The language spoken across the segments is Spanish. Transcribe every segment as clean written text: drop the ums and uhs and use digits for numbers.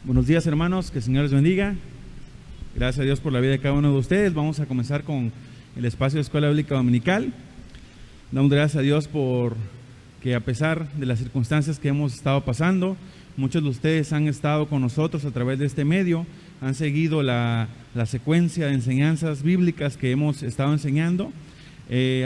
Buenos días, hermanos, que el Señor les bendiga. Gracias a Dios por la vida de cada uno de ustedes. Vamos a comenzar con el espacio de Escuela Bíblica Dominical. Damos gracias a Dios por que, a pesar de las circunstancias que hemos estado pasando, muchos de ustedes han estado con nosotros a través de este medio, han seguido la secuencia de enseñanzas bíblicas que hemos estado enseñando.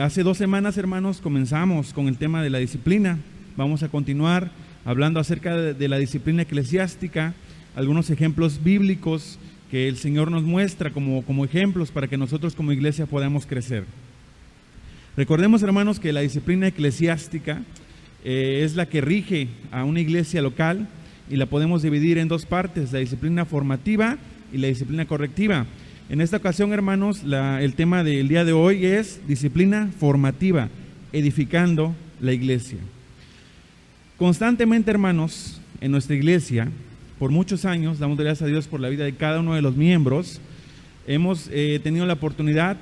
Hace 2 semanas, hermanos, comenzamos con el tema de la disciplina. Vamos a continuar hablando acerca de la disciplina eclesiástica, algunos ejemplos bíblicos que el Señor nos muestra como ejemplos para que nosotros como iglesia podamos crecer. Recordemos, hermanos, que la disciplina eclesiástica es la que rige a una iglesia local y la podemos dividir en 2 partes, la disciplina formativa y la disciplina correctiva. En esta ocasión, hermanos, el tema del día de hoy es disciplina formativa, edificando la iglesia. Constantemente, hermanos, en nuestra iglesia, por muchos años, damos gracias a Dios por la vida de cada uno de los miembros, hemos tenido la oportunidad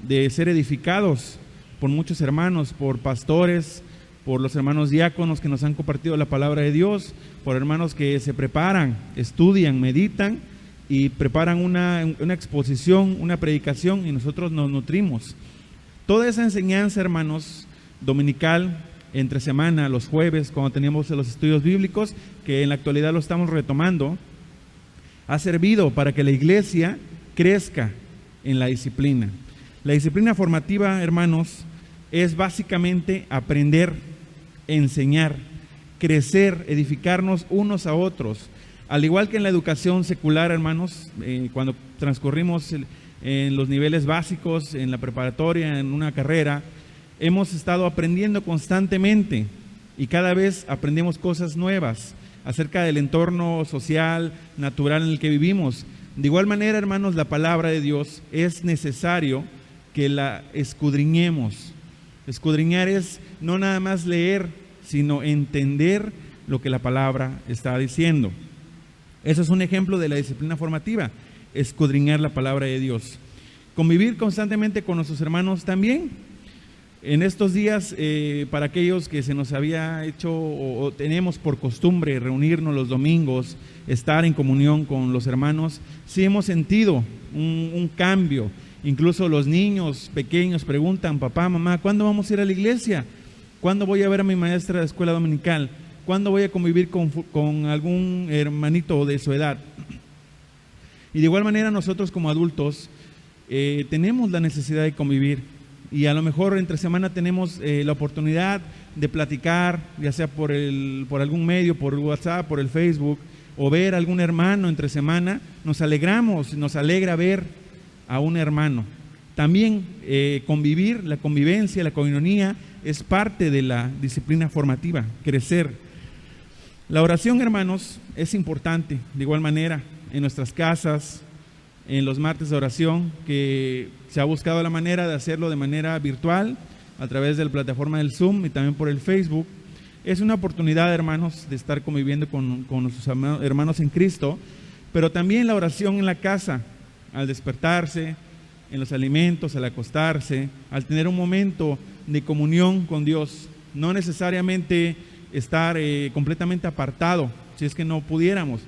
de ser edificados por muchos hermanos, por pastores, por los hermanos diáconos que nos han compartido la palabra de Dios, por hermanos que se preparan, estudian, meditan y preparan una exposición, una predicación, y nosotros nos nutrimos. Toda esa enseñanza, hermanos, dominical, entre semana, los jueves, cuando teníamos los estudios bíblicos, que en la actualidad lo estamos retomando, ha servido para que la iglesia crezca en la disciplina. La disciplina formativa, hermanos, es básicamente aprender, enseñar, crecer, edificarnos unos a otros. Al igual que en la educación secular, hermanos, cuando transcurrimos en los niveles básicos, en la preparatoria, en una carrera, hemos estado aprendiendo constantemente y cada vez aprendemos cosas nuevas acerca del entorno social, natural en el que vivimos. De igual manera, hermanos, la palabra de Dios es necesario que la escudriñemos. Escudriñar es no nada más leer, sino entender lo que la palabra está diciendo. Eso es un ejemplo de la disciplina formativa, escudriñar la palabra de Dios. Convivir constantemente con nuestros hermanos también. En estos días, para aquellos que se nos había hecho o tenemos por costumbre reunirnos los domingos, estar en comunión con los hermanos, sí hemos sentido un cambio. Incluso los niños pequeños preguntan: papá, mamá, ¿cuándo vamos a ir a la iglesia? ¿Cuándo voy a ver a mi maestra de escuela dominical? ¿Cuándo voy a convivir con algún hermanito de su edad? Y de igual manera nosotros como adultos tenemos la necesidad de convivir. Y a lo mejor entre semana tenemos la oportunidad de platicar, ya sea por algún medio, por WhatsApp, por el Facebook, o ver a algún hermano entre semana. Nos alegramos, nos alegra ver a un hermano. También convivir, la convivencia, la coinonía es parte de la disciplina formativa, crecer. La oración, hermanos, es importante, de igual manera, en nuestras casas, en los martes de oración, que se ha buscado la manera de hacerlo de manera virtual, a través de la plataforma del Zoom y también por el Facebook. Es una oportunidad, hermanos, de estar conviviendo con nuestros hermanos en Cristo, pero también la oración en la casa, al despertarse, en los alimentos, al acostarse, al tener un momento de comunión con Dios. No necesariamente estar completamente apartado, si es que no pudiéramos.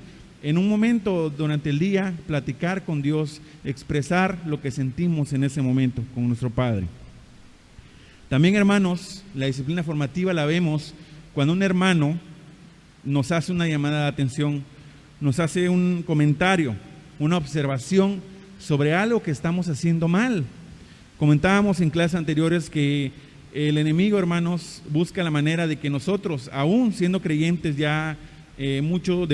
En un momento durante el día, platicar con Dios, expresar lo que sentimos en ese momento con nuestro Padre. También, hermanos, la disciplina formativa la vemos cuando un hermano nos hace una llamada de atención, nos hace un comentario, una observación sobre algo que estamos haciendo mal. Comentábamos en clases anteriores que el enemigo, hermanos, busca la manera de que nosotros, aún siendo creyentes ya de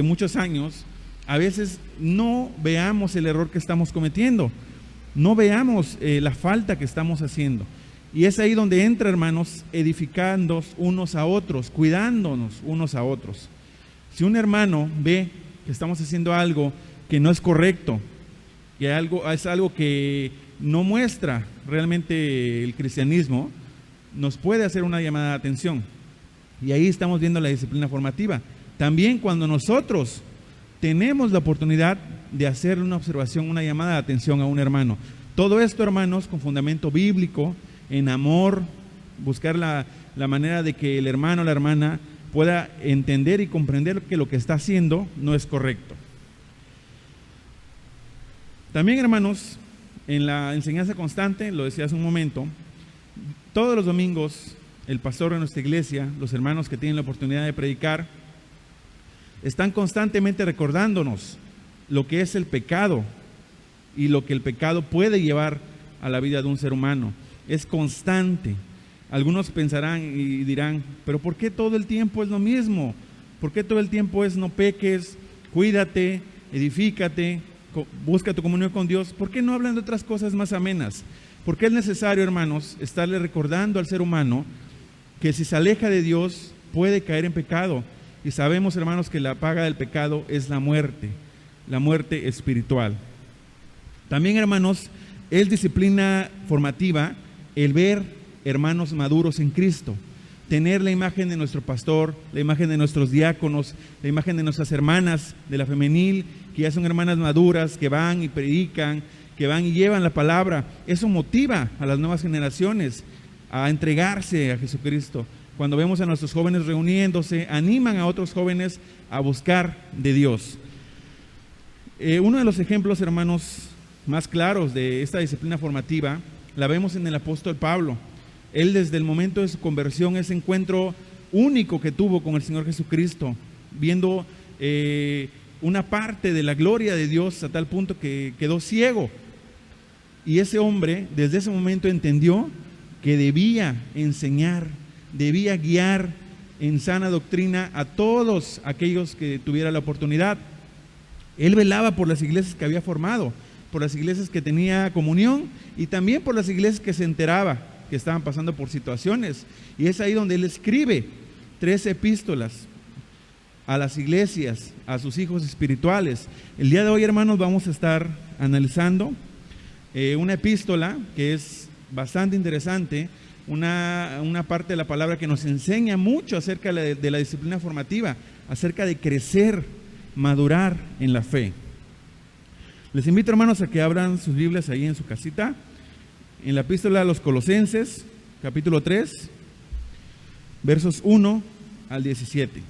muchos años, a veces no veamos el error que estamos cometiendo, no veamos la falta que estamos haciendo. Y es ahí donde entra, hermanos, edificándonos unos a otros, cuidándonos unos a otros. Si un hermano ve que estamos haciendo algo que no es correcto, que es algo que no muestra realmente el cristianismo, nos puede hacer una llamada de atención. Y ahí estamos viendo la disciplina formativa. También cuando nosotros tenemos la oportunidad de hacer una observación, una llamada de atención a un hermano. Todo esto, hermanos, con fundamento bíblico, en amor, buscar la manera de que el hermano o la hermana pueda entender y comprender que lo que está haciendo no es correcto. También, hermanos, en la enseñanza constante, lo decía hace un momento, todos los domingos el pastor de nuestra iglesia, los hermanos que tienen la oportunidad de predicar, están constantemente recordándonos lo que es el pecado y lo que el pecado puede llevar a la vida de un ser humano. Es constante. Algunos pensarán y dirán, pero ¿por qué todo el tiempo es lo mismo? ¿Por qué todo el tiempo es no peques, cuídate, edifícate, busca tu comunión con Dios? ¿Por qué no hablan de otras cosas más amenas? Porque es necesario, hermanos, estarle recordando al ser humano que si se aleja de Dios puede caer en pecado. Y sabemos, hermanos, que la paga del pecado es la muerte espiritual. También, hermanos, es disciplina formativa el ver hermanos maduros en Cristo, tener la imagen de nuestro pastor, la imagen de nuestros diáconos, la imagen de nuestras hermanas de la femenil, que ya son hermanas maduras, que van y predican, que van y llevan la palabra. Eso motiva a las nuevas generaciones a entregarse a Jesucristo. Cuando vemos a nuestros jóvenes reuniéndose, animan a otros jóvenes a buscar de Dios. Uno de los ejemplos, hermanos, más claros de esta disciplina formativa la vemos en el apóstol Pablo. Él, desde el momento de su conversión, ese encuentro único que tuvo con el Señor Jesucristo, viendo una parte de la gloria de Dios a tal punto que quedó ciego. Y ese hombre, desde ese momento, entendió que debía enseñar, debía guiar en sana doctrina a todos aquellos que tuvieran la oportunidad. Él velaba por las iglesias que había formado, por las iglesias que tenía comunión y también por las iglesias que se enteraba que estaban pasando por situaciones. Y es ahí donde él escribe 3 epístolas a las iglesias, a sus hijos espirituales. El día de hoy, hermanos, vamos a estar analizando una epístola que es bastante interesante, una parte de la palabra que nos enseña mucho acerca de la disciplina formativa, acerca de crecer, madurar en la fe. Les invito, hermanos, a que abran sus Biblias ahí en su casita, en la epístola a los Colosenses, capítulo 3, versos 1 al 17.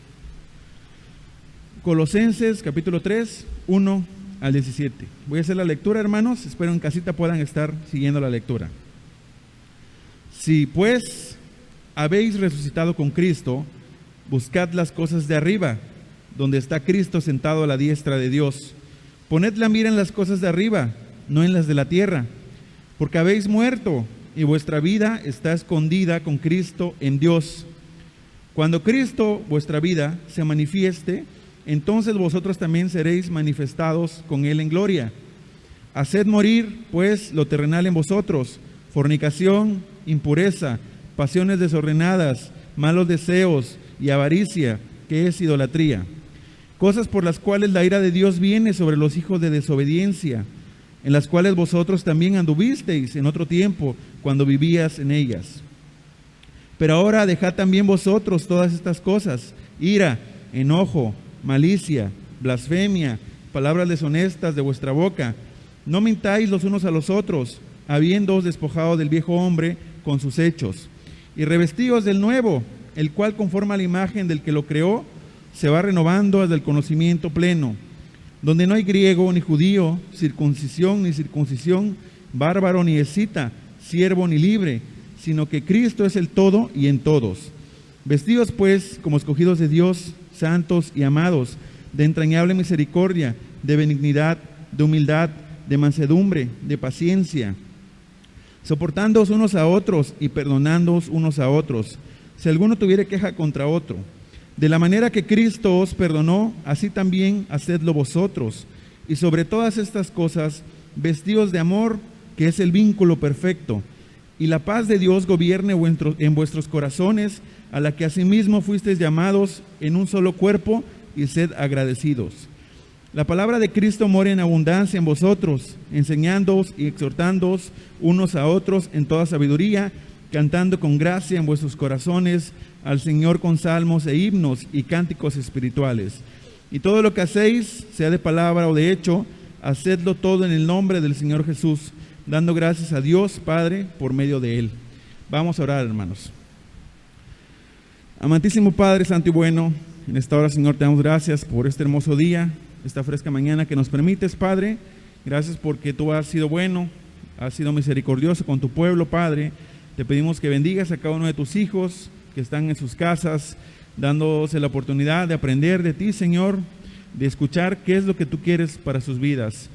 Colosenses, capítulo 3, 1 al 17. Voy a hacer la lectura, hermanos, espero en casita puedan estar siguiendo la lectura. Si pues habéis resucitado con Cristo, buscad las cosas de arriba, donde está Cristo sentado a la diestra de Dios. Poned la mira en las cosas de arriba, no en las de la tierra, porque habéis muerto y vuestra vida está escondida con Cristo en Dios. Cuando Cristo, vuestra vida, se manifieste, entonces vosotros también seréis manifestados con Él en gloria. Haced morir, pues, lo terrenal en vosotros: fornicación, impureza, pasiones desordenadas, malos deseos y avaricia, que es idolatría. Cosas por las cuales la ira de Dios viene sobre los hijos de desobediencia, en las cuales vosotros también anduvisteis en otro tiempo, cuando vivías en ellas. Pero ahora dejad también vosotros todas estas cosas: ira, enojo, malicia, blasfemia, palabras deshonestas de vuestra boca. No mintáis los unos a los otros, habiéndoos despojado del viejo hombre con sus hechos, y revestíos del nuevo, el cual, conforme a la imagen del que lo creó, se va renovando hasta el conocimiento pleno, donde no hay griego ni judío, circuncisión ni circuncisión, bárbaro ni escita, siervo ni libre, sino que Cristo es el todo y en todos. Vestidos pues como escogidos de Dios, santos y amados, de entrañable misericordia, de benignidad, de humildad, de mansedumbre, de paciencia, soportándoos unos a otros y perdonándoos unos a otros, si alguno tuviere queja contra otro. De la manera que Cristo os perdonó, así también hacedlo vosotros. Y sobre todas estas cosas, vestidos de amor, que es el vínculo perfecto. Y la paz de Dios gobierne en vuestros corazones, a la que asimismo fuisteis llamados en un solo cuerpo, y sed agradecidos. La palabra de Cristo mora en abundancia en vosotros, enseñándoos y exhortándoos unos a otros en toda sabiduría, cantando con gracia en vuestros corazones al Señor con salmos e himnos y cánticos espirituales. Y todo lo que hacéis, sea de palabra o de hecho, hacedlo todo en el nombre del Señor Jesús, dando gracias a Dios Padre por medio de Él. Vamos a orar, hermanos. Amantísimo Padre Santo y bueno, en esta hora, Señor, te damos gracias por este hermoso día, esta fresca mañana que nos permites, Padre, Gracias porque tú has sido bueno, has sido misericordioso con tu pueblo, Padre. Te pedimos que bendigas a cada uno de tus hijos que están en sus casas, dándose la oportunidad de aprender de ti, Señor, de escuchar qué es lo que tú quieres para sus vidas.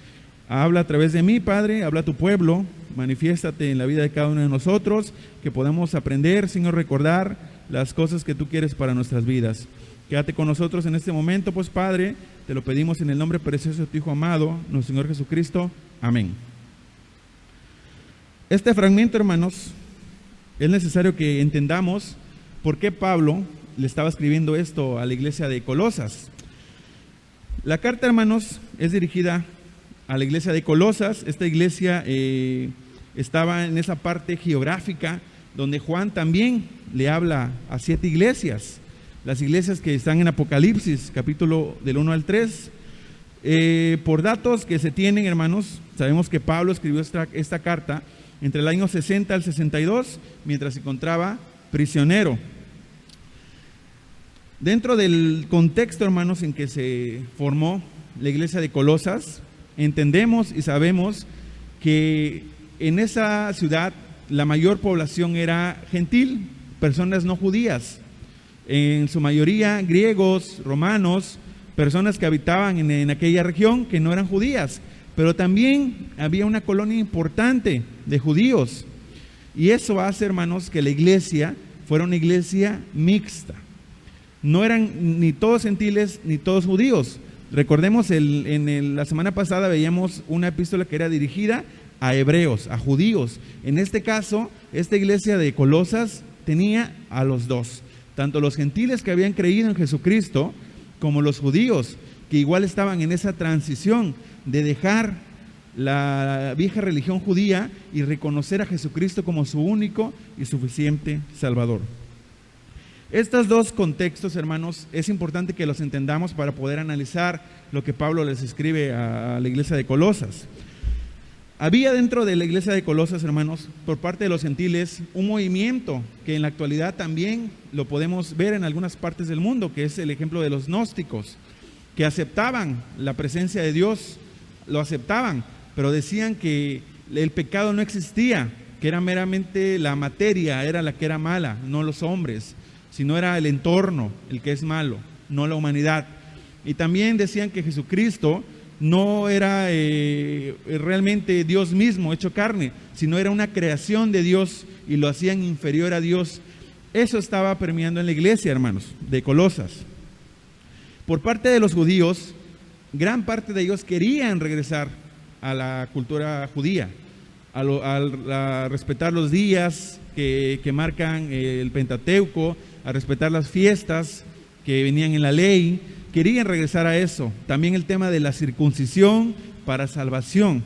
Habla a través de mí, Padre, habla a tu pueblo, manifiéstate en la vida de cada uno de nosotros, que podamos aprender, Señor, recordar las cosas que tú quieres para nuestras vidas. Quédate con nosotros en este momento, pues, Padre, te lo pedimos en el nombre precioso de tu Hijo amado, nuestro Señor Jesucristo. Amén. Este fragmento, hermanos, es necesario que entendamos por qué Pablo le estaba escribiendo esto a la iglesia de Colosas. La carta, hermanos, es dirigida a la iglesia de Colosas. Esta iglesia estaba en esa parte geográfica donde Juan también le habla a 7 iglesias, las iglesias que están en Apocalipsis, capítulo del 1 al 3. Por datos que se tienen, hermanos, sabemos que Pablo escribió esta carta entre el año 60 al 62, mientras se encontraba prisionero. Dentro del contexto, hermanos, en que se formó la iglesia de Colosas, entendemos y sabemos que en esa ciudad la mayor población era gentil, personas no judías, en su mayoría griegos, romanos, personas que habitaban en aquella región que no eran judías, pero también había una colonia importante de judíos, y eso hace, hermanos, que la iglesia fuera una iglesia mixta. No eran ni todos gentiles ni todos judíos. Recordemos, la semana pasada veíamos una epístola que era dirigida a hebreos, a judíos. En este caso, esta iglesia de Colosas tenía a los dos, tanto los gentiles que habían creído en Jesucristo, como los judíos, que igual estaban en esa transición de dejar la vieja religión judía y reconocer a Jesucristo como su único y suficiente Salvador. Estos dos contextos, hermanos, es importante que los entendamos para poder analizar lo que Pablo les escribe a la iglesia de Colosas. Había dentro de la iglesia de Colosas, hermanos, por parte de los gentiles, un movimiento que en la actualidad también lo podemos ver en algunas partes del mundo, que es el ejemplo de los gnósticos, que aceptaban la presencia de Dios, lo aceptaban, pero decían que el pecado no existía, que era meramente la materia, era la que era mala, no los hombres, sino era el entorno el que es malo, no la humanidad. Y también decían que Jesucristo no era realmente Dios mismo hecho carne, sino era una creación de Dios y lo hacían inferior a Dios. Eso estaba permeando en la iglesia, hermanos, de Colosas. Por parte de los judíos, gran parte de ellos querían regresar a la cultura judía, a respetar los días que marcan el Pentateuco, a respetar las fiestas que venían en la ley. Querían regresar a eso. También el tema de la circuncisión para salvación.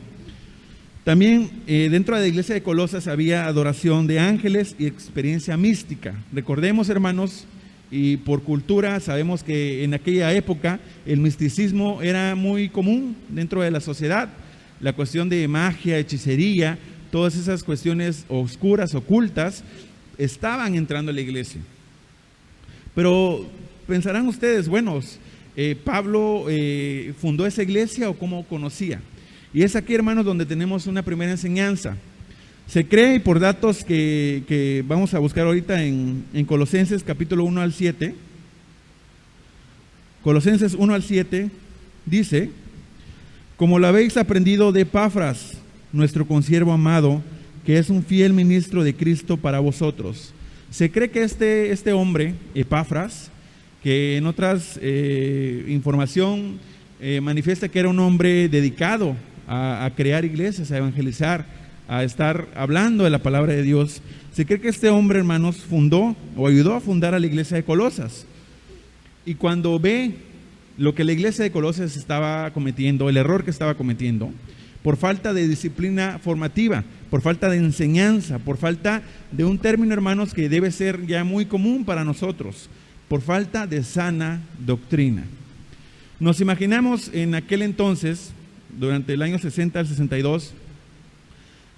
También dentro de la iglesia de Colosas había adoración de ángeles y experiencia mística. Recordemos, hermanos, y por cultura sabemos que en aquella época el misticismo era muy común dentro de la sociedad. La cuestión de magia, hechicería, todas esas cuestiones oscuras, ocultas, estaban entrando a la iglesia. Pero pensarán ustedes, bueno, ¿Pablo fundó esa iglesia o cómo conocía? Y es aquí, hermanos, donde tenemos una primera enseñanza. Se cree, por datos que vamos a buscar ahorita en Colosenses capítulo 1 al 7, Colosenses 1 al 7 dice: como lo habéis aprendido de Epafras, nuestro consiervo amado, que es un fiel ministro de Cristo para vosotros. Se cree que este hombre, Epafras, que en otras información manifiesta que era un hombre dedicado a crear iglesias, a evangelizar, a estar hablando de la palabra de Dios. Se cree que este hombre, hermanos, fundó o ayudó a fundar a la iglesia de Colosas. Y cuando ve lo que la iglesia de Colosas estaba cometiendo, el error que estaba cometiendo, por falta de disciplina formativa, por falta de enseñanza, por falta de un término, hermanos, que debe ser ya muy común para nosotros, por falta de sana doctrina. Nos imaginamos en aquel entonces, durante el año 60 al 62,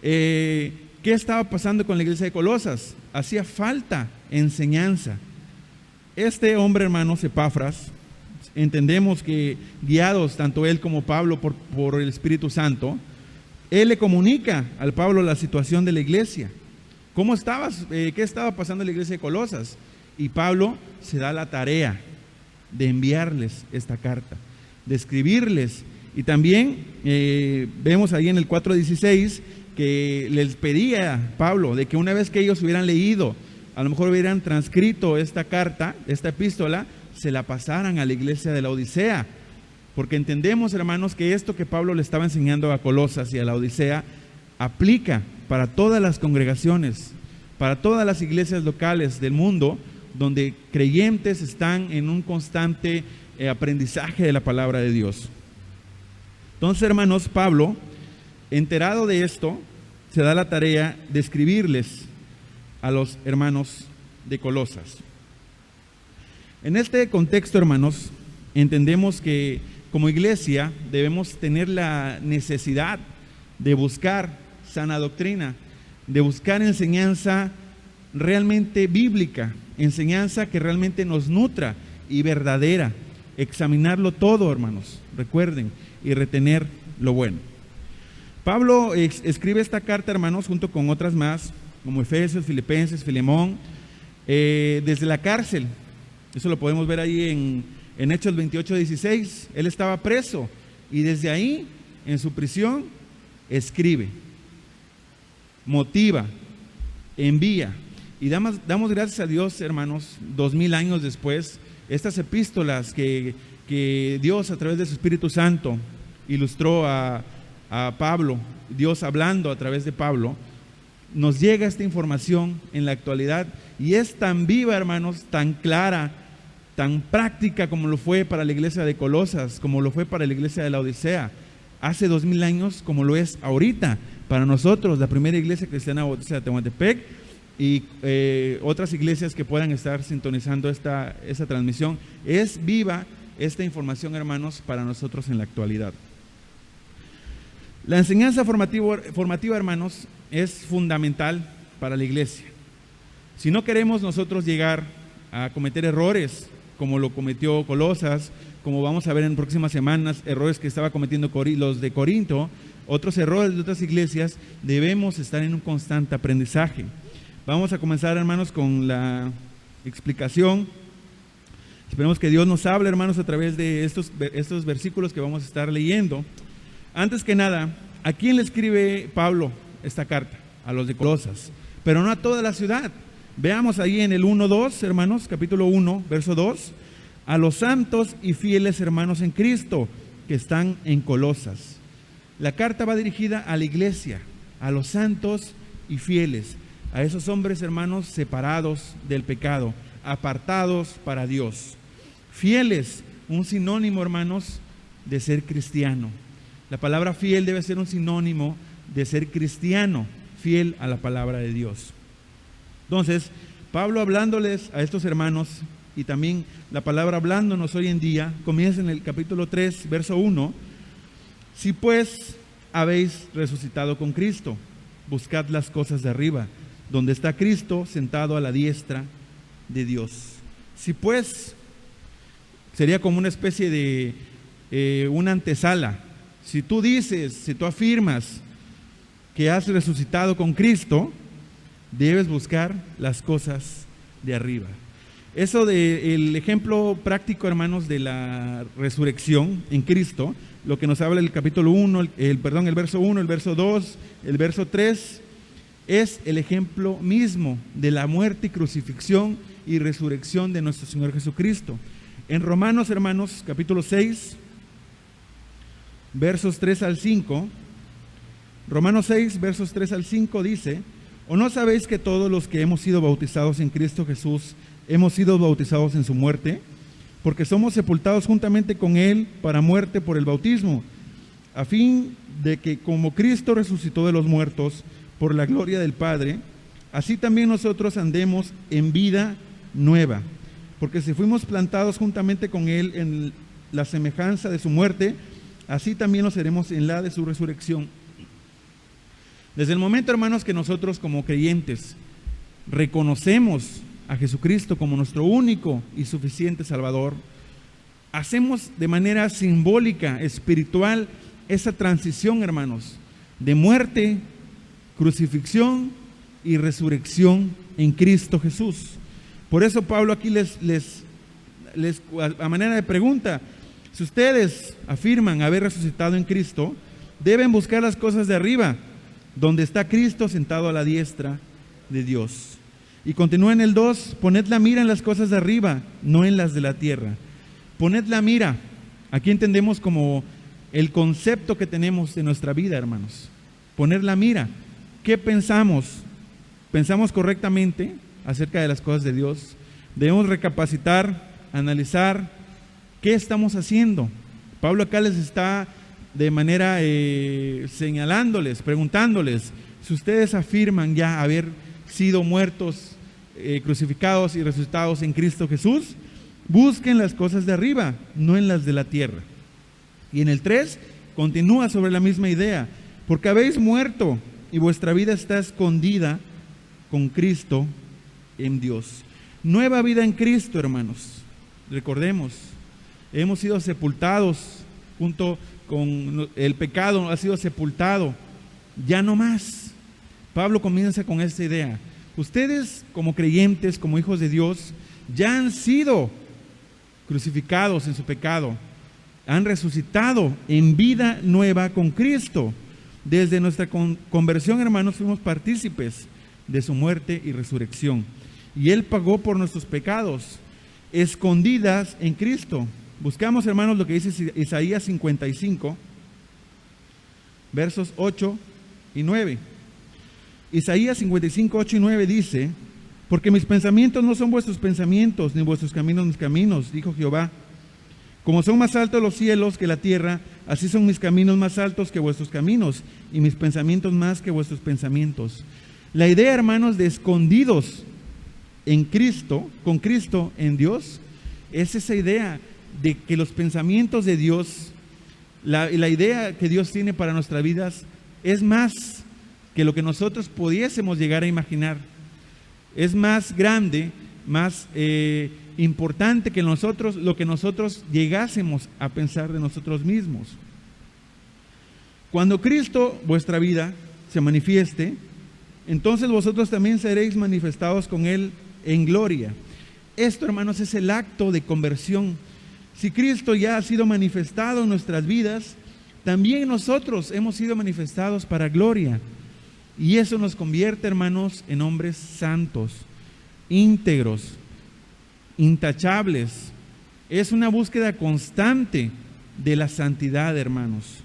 ¿qué estaba pasando con la iglesia de Colosas? Hacía falta enseñanza. Este hombre, hermanos, Epafras, entendemos que guiados tanto él como Pablo por el Espíritu Santo, él le comunica al Pablo la situación de la iglesia. ¿Qué estaba pasando en la iglesia de Colosas? Y Pablo se da la tarea de enviarles esta carta, de escribirles. Y también vemos ahí en el 4:16 que les pedía Pablo de que una vez que ellos hubieran leído, a lo mejor hubieran transcrito esta carta, esta epístola, se la pasaran a la iglesia de la Odisea. Porque entendemos, hermanos, que esto que Pablo le estaba enseñando a Colosas y a la Odisea aplica para todas las congregaciones, para todas las iglesias locales del mundo, donde creyentes están en un constante aprendizaje de la palabra de Dios. Entonces, hermanos, Pablo, enterado de esto, se da la tarea de escribirles a los hermanos de Colosas. En este contexto, hermanos, entendemos que como iglesia debemos tener la necesidad de buscar sana doctrina, de buscar enseñanza realmente bíblica, enseñanza que realmente nos nutra y verdadera, examinarlo todo, hermanos, recuerden, y retener lo bueno. Pablo escribe esta carta, hermanos, junto con otras más, como Efesios, Filipenses, Filemón, desde la cárcel. Eso lo podemos ver ahí en Hechos 28:16. Él estaba preso y desde ahí, en su prisión, escribe, motiva, envía. Y damos gracias a Dios, hermanos, 2000 años después, estas epístolas que Dios a través de su Espíritu Santo ilustró a Pablo, Dios hablando a través de Pablo, nos llega esta información en la actualidad y es tan viva, hermanos, tan clara, tan práctica como lo fue para la iglesia de Colosas, como lo fue para la iglesia de la Odisea, hace 2000 años, como lo es ahorita para nosotros, la primera iglesia cristiana bautista de Tehuantepec y otras iglesias que puedan estar sintonizando esta transmisión. Es viva esta información, hermanos, para nosotros en la actualidad. La enseñanza formativa, hermanos, es fundamental para la iglesia. Si no queremos nosotros llegar a cometer errores como lo cometió Colosas, como vamos a ver en próximas semanas, errores que estaba cometiendo los de Corinto, otros errores de otras iglesias, debemos estar en un constante aprendizaje. Vamos a comenzar, hermanos, con la explicación. Esperemos que Dios nos hable, hermanos, a través de estos versículos que vamos a estar leyendo. Antes que nada, ¿a quién le escribe Pablo esta carta? A los de Colosas, pero no a toda la ciudad. Veamos ahí en el 1:2, hermanos, capítulo 1, verso 2, a los santos y fieles hermanos en Cristo que están en Colosas. La carta va dirigida a la iglesia, a los santos y fieles, a esos hombres, hermanos, separados del pecado, apartados para Dios. Fieles, un sinónimo, hermanos, de ser cristiano. La palabra fiel debe ser un sinónimo de ser cristiano, fiel a la palabra de Dios. Entonces, Pablo hablándoles a estos hermanos, y también la palabra hablándonos hoy en día, comienza en el capítulo 3, verso 1. Si pues habéis resucitado con Cristo, buscad las cosas de arriba, donde está Cristo sentado a la diestra de Dios. Si pues, sería como una especie de una antesala. Si tú dices, si tú afirmas que has resucitado con Cristo, debes buscar las cosas de arriba. Eso del ejemplo práctico, hermanos, de la resurrección en Cristo, lo que nos habla el capítulo 1, el verso 1, el verso 2, el verso 3, es el ejemplo mismo de la muerte y crucifixión y resurrección de nuestro Señor Jesucristo. En Romanos, hermanos, capítulo 6, versos 3 al 5, Romanos 6, versos 3 al 5 dice: ¿O no sabéis que todos los que hemos sido bautizados en Cristo Jesús hemos sido bautizados en su muerte? Porque somos sepultados juntamente con Él para muerte por el bautismo, a fin de que como Cristo resucitó de los muertos por la gloria del Padre, así también nosotros andemos en vida nueva. Porque si fuimos plantados juntamente con Él en la semejanza de su muerte, así también lo seremos en la de su resurrección. Desde el momento, hermanos, que nosotros como creyentes reconocemos a Jesucristo como nuestro único y suficiente Salvador, hacemos de manera simbólica, espiritual, esa transición, hermanos, de muerte, crucifixión y resurrección en Cristo Jesús. Por eso Pablo aquí les a manera de pregunta, si ustedes afirman haber resucitado en Cristo, deben buscar las cosas de arriba, donde está Cristo sentado a la diestra de Dios. Y continúa en el 2, poned la mira en las cosas de arriba, no en las de la tierra. Poned la mira, aquí entendemos como el concepto que tenemos de nuestra vida, hermanos. Poner la mira, ¿qué pensamos? ¿Pensamos correctamente acerca de las cosas de Dios? Debemos recapacitar, analizar qué estamos haciendo. Pablo acá les está de manera señalándoles, preguntándoles, si ustedes afirman ya haber sido muertos, crucificados y resucitados en Cristo Jesús, busquen las cosas de arriba, no en las de la tierra. Y en el 3 continúa sobre la misma idea, porque habéis muerto y vuestra vida está escondida con Cristo en Dios. Nueva vida en Cristo, hermanos. Recordemos, hemos sido sepultados junto con el pecado, ha sido sepultado, ya no más. Pablo comienza con esta idea. Ustedes como creyentes, como hijos de Dios, ya han sido crucificados en su pecado, han resucitado en vida nueva con Cristo. Desde nuestra conversión, hermanos, fuimos partícipes de su muerte y resurrección. Y Él pagó por nuestros pecados, escondidas en Cristo. Buscamos, hermanos, lo que dice Isaías 55, versos 8 y 9. Isaías 55, 8 y 9 dice: porque mis pensamientos no son vuestros pensamientos, ni vuestros caminos mis caminos, dijo Jehová. Como son más altos los cielos que la tierra, así son mis caminos más altos que vuestros caminos, y mis pensamientos más que vuestros pensamientos. La idea, hermanos, de escondidos en Cristo, con Cristo en Dios, es esa idea de que los pensamientos de Dios, la idea que Dios tiene para nuestras vidas, es más que lo que nosotros pudiésemos llegar a imaginar. Es más grande, más importante que nosotros, lo que nosotros llegásemos a pensar de nosotros mismos. Cuando Cristo, vuestra vida, se manifieste, entonces vosotros también seréis manifestados con Él en gloria. Esto, hermanos, es el acto de conversión. Si Cristo ya ha sido manifestado en nuestras vidas, también nosotros hemos sido manifestados para gloria. Y eso nos convierte, hermanos, en hombres santos, íntegros, intachables. Es una búsqueda constante de la santidad, hermanos.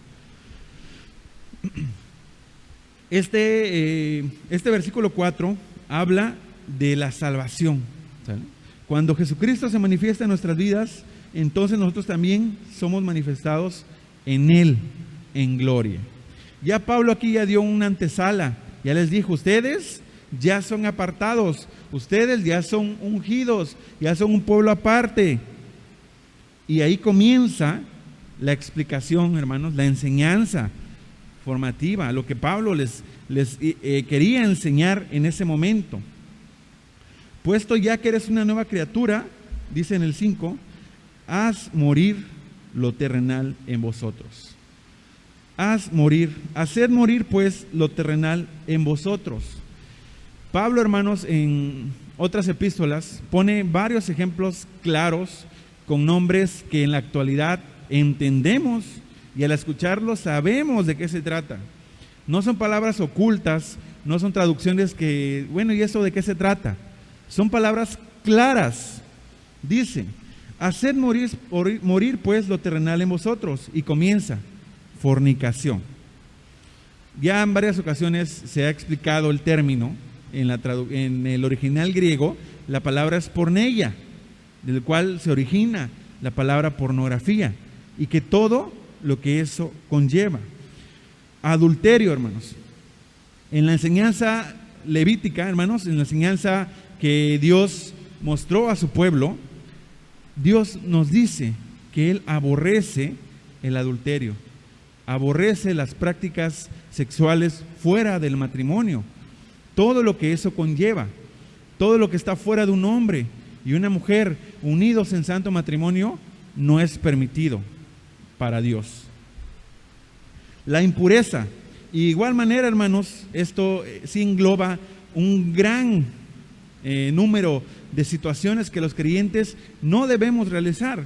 Este versículo 4 habla de la salvación, ¿sale? Cuando Jesucristo se manifiesta en nuestras vidas, entonces nosotros también somos manifestados en Él, en gloria. Ya Pablo aquí ya dio una antesala, ya les dijo: ustedes ya son apartados, ustedes ya son ungidos, ya son un pueblo aparte. Y ahí comienza la explicación, hermanos, la enseñanza formativa, lo que Pablo les quería enseñar en ese momento. Puesto ya que eres una nueva criatura, dice en el 5, haz morir lo terrenal en vosotros. Haced morir pues lo terrenal en vosotros. Pablo, hermanos, en otras epístolas pone varios ejemplos claros con nombres que en la actualidad entendemos y al escucharlos sabemos de qué se trata. No son palabras ocultas, no son traducciones que, bueno, ¿y eso de qué se trata? Son palabras claras. Dice: haced morir pues lo terrenal en vosotros. Y comienza: fornicación. Ya en varias ocasiones se ha explicado el término. En el original griego, la palabra es porneia, del cual se origina la palabra pornografía, y que todo lo que eso conlleva. Adulterio, hermanos. En la enseñanza levítica, hermanos, en la enseñanza que Dios mostró a su pueblo, Dios nos dice que Él aborrece el adulterio, aborrece las prácticas sexuales fuera del matrimonio, todo lo que eso conlleva, todo lo que está fuera de un hombre y una mujer unidos en santo matrimonio, no es permitido para Dios. La impureza. Y de igual manera, hermanos, esto sí engloba un gran número de situaciones que los creyentes no debemos realizar.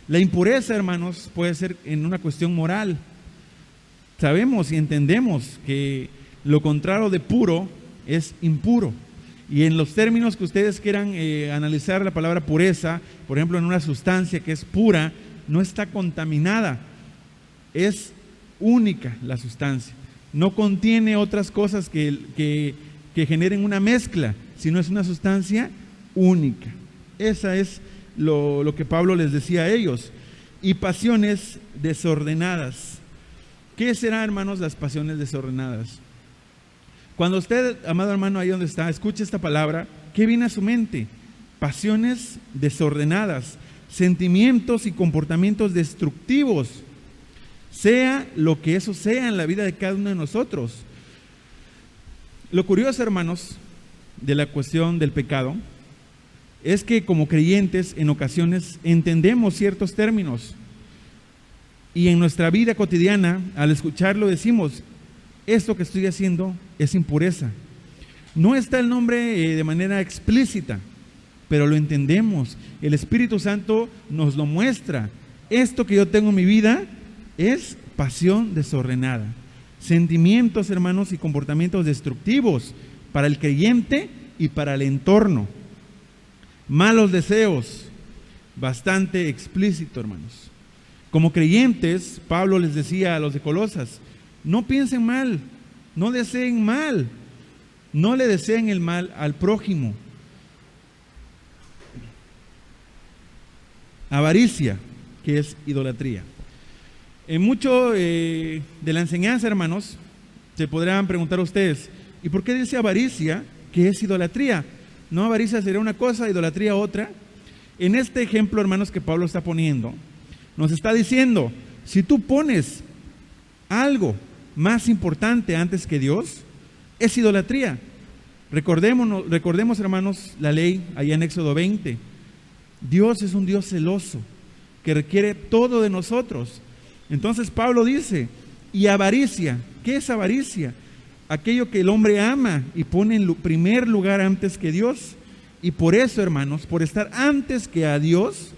La impureza, hermanos, puede ser en una cuestión moral. Sabemos y entendemos que lo contrario de puro es impuro. Y en los términos que ustedes quieran analizar la palabra pureza, por ejemplo, en una sustancia que es pura, no está contaminada, es única la sustancia. No contiene otras cosas que generen una mezcla, sino es una sustancia única. Esa es lo que Pablo les decía a ellos. Y pasiones desordenadas. ¿Qué serán, hermanos, las pasiones desordenadas? Cuando usted, amado hermano, ahí donde está, escuche esta palabra, ¿qué viene a su mente? Pasiones desordenadas, sentimientos y comportamientos destructivos, sea lo que eso sea en la vida de cada uno de nosotros. Lo curioso, hermanos, de la cuestión del pecado, es que como creyentes en ocasiones entendemos ciertos términos y en nuestra vida cotidiana, al escucharlo decimos, esto que estoy haciendo es impureza. No está el nombre de manera explícita, pero lo entendemos. El Espíritu Santo nos lo muestra. Esto que yo tengo en mi vida es pasión desordenada. Sentimientos, hermanos, y comportamientos destructivos para el creyente y para el entorno. Malos deseos, bastante explícito, hermanos. Como creyentes, Pablo les decía a los de Colosas, no piensen mal, no deseen mal, no le deseen el mal al prójimo. Avaricia, que es idolatría. En mucho de la enseñanza, hermanos, se podrán preguntar ustedes, ¿y por qué dice avaricia que es idolatría? ¿No avaricia sería una cosa, idolatría otra? En este ejemplo, hermanos, que Pablo está poniendo, nos está diciendo, si tú pones algo más importante antes que Dios, es idolatría. Recordemos, hermanos, la ley allá en Éxodo 20. Dios es un Dios celoso que requiere todo de nosotros. Entonces Pablo dice, y avaricia, ¿qué es avaricia? Aquello que el hombre ama y pone en primer lugar antes que Dios. Y por eso, hermanos, por estar antes que a Dios,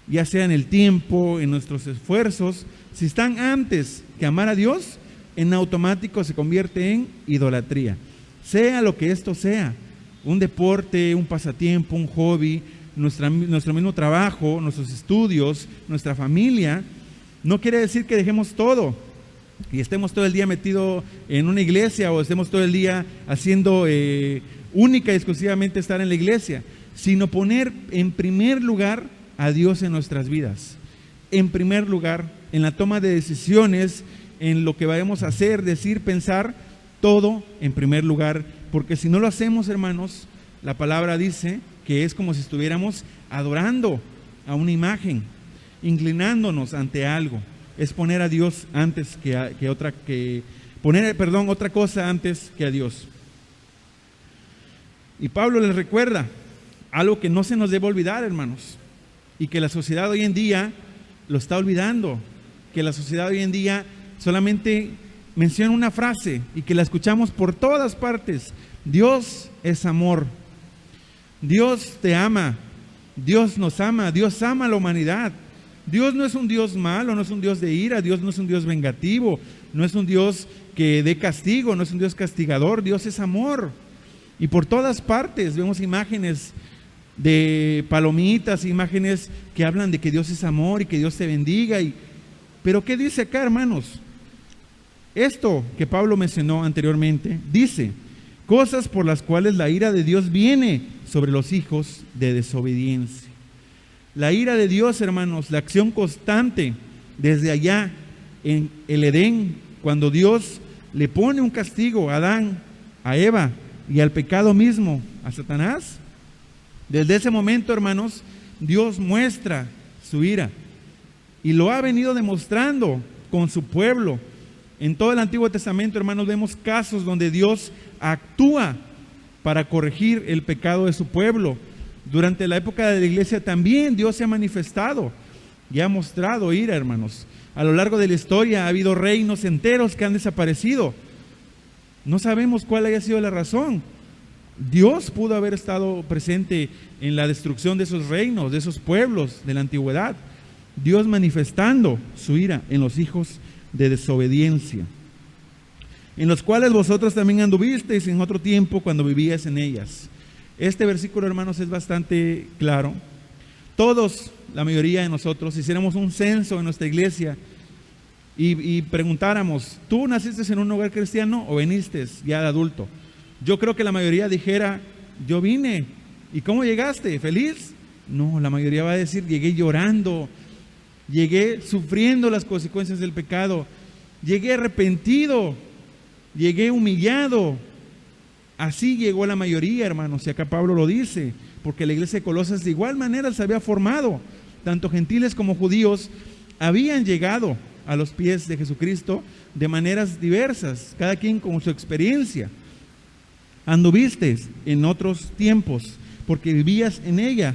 ya sea en el tiempo, en nuestros esfuerzos, si están antes que amar a Dios, en automático se convierte en idolatría. Sea lo que esto sea, un deporte, un pasatiempo, un hobby, nuestro mismo trabajo, nuestros estudios, nuestra familia, no quiere decir que dejemos todo y estemos todo el día metidos en una iglesia o estemos todo el día haciendo única y exclusivamente estar en la iglesia, sino poner en primer lugar a Dios en nuestras vidas, en primer lugar en la toma de decisiones, en lo que vayamos a hacer, decir, pensar, todo en primer lugar, porque si no lo hacemos, hermanos, la palabra dice que es como si estuviéramos adorando a una imagen, inclinándonos ante algo. Es poner a Dios antes otra cosa antes que a Dios. Y Pablo les recuerda algo que no se nos debe olvidar, hermanos, y que la sociedad hoy en día lo está olvidando, que la sociedad hoy en día solamente menciona una frase y que la escuchamos por todas partes: Dios es amor, Dios te ama, Dios nos ama, Dios ama a la humanidad. Dios no es un Dios malo, no es un Dios de ira, Dios no es un Dios vengativo, no es un Dios que dé castigo, no es un Dios castigador, Dios es amor. Y por todas partes vemos imágenes de palomitas, imágenes que hablan de que Dios es amor y que Dios te bendiga. Pero ¿qué dice acá, hermanos? Esto que Pablo mencionó anteriormente, dice, cosas por las cuales la ira de Dios viene sobre los hijos de desobediencia. La ira de Dios, hermanos, la acción constante desde allá en el Edén, cuando Dios le pone un castigo a Adán, a Eva y al pecado mismo, a Satanás. Desde ese momento, hermanos, Dios muestra su ira y lo ha venido demostrando con su pueblo. En todo el Antiguo Testamento, hermanos, vemos casos donde Dios actúa para corregir el pecado de su pueblo. Durante la época de la iglesia también Dios se ha manifestado y ha mostrado ira, hermanos. A lo largo de la historia ha habido reinos enteros que han desaparecido. No sabemos cuál haya sido la razón. Dios pudo haber estado presente en la destrucción de esos reinos, de esos pueblos de la antigüedad. Dios manifestando su ira en los hijos de desobediencia, en los cuales vosotros también anduvisteis en otro tiempo cuando vivíais en ellas. Este versículo, hermanos, es bastante claro. Todos, la mayoría de nosotros, hiciéramos un censo en nuestra iglesia y preguntáramos, ¿tú naciste en un hogar cristiano o viniste ya de adulto? Yo creo que la mayoría dijera, yo vine. ¿Y cómo llegaste? ¿Feliz? No, la mayoría va a decir, llegué llorando, llegué sufriendo las consecuencias del pecado, llegué arrepentido, llegué humillado. Así llegó la mayoría, hermanos, y acá Pablo lo dice, porque la iglesia de Colosas de igual manera se había formado. Tanto gentiles como judíos habían llegado a los pies de Jesucristo de maneras diversas, cada quien con su experiencia. Anduvisteis en otros tiempos, porque vivías en ella,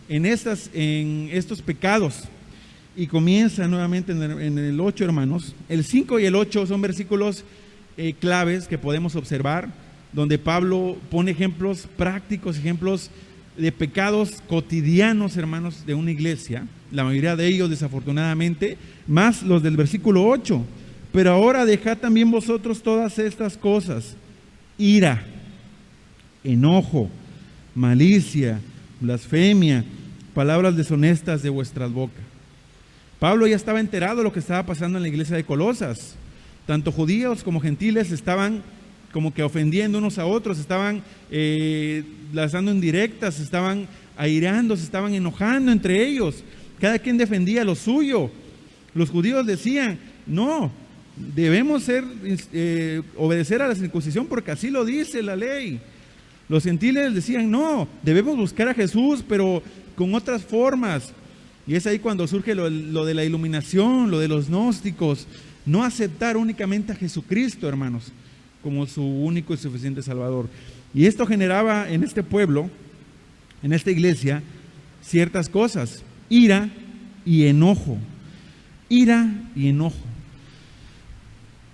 en estos pecados. Y comienza nuevamente en el 8, hermanos. El 5 y el 8 son versículos claves que podemos observar, donde Pablo pone ejemplos prácticos, ejemplos de pecados cotidianos, hermanos, de una iglesia. La mayoría de ellos, desafortunadamente, más los del versículo 8. Pero ahora dejad también vosotros todas estas cosas: ira, enojo, malicia, blasfemia, palabras deshonestas de vuestras bocas. Pablo ya estaba enterado de lo que estaba pasando en la iglesia de Colosas. Tanto judíos como gentiles estaban como que ofendiendo unos a otros, estaban lanzando indirectas, estaban airando, se estaban enojando entre ellos. Cada quien defendía lo suyo. Los judíos decían, no, debemos obedecer a la circuncisión porque así lo dice la ley. Los gentiles decían, no, debemos buscar a Jesús, pero con otras formas. Y es ahí cuando surge lo de la iluminación, lo de los gnósticos, no aceptar únicamente a Jesucristo, hermanos, como su único y suficiente Salvador. Y esto generaba en este pueblo, en esta iglesia, ciertas cosas: ira y enojo. Ira y enojo.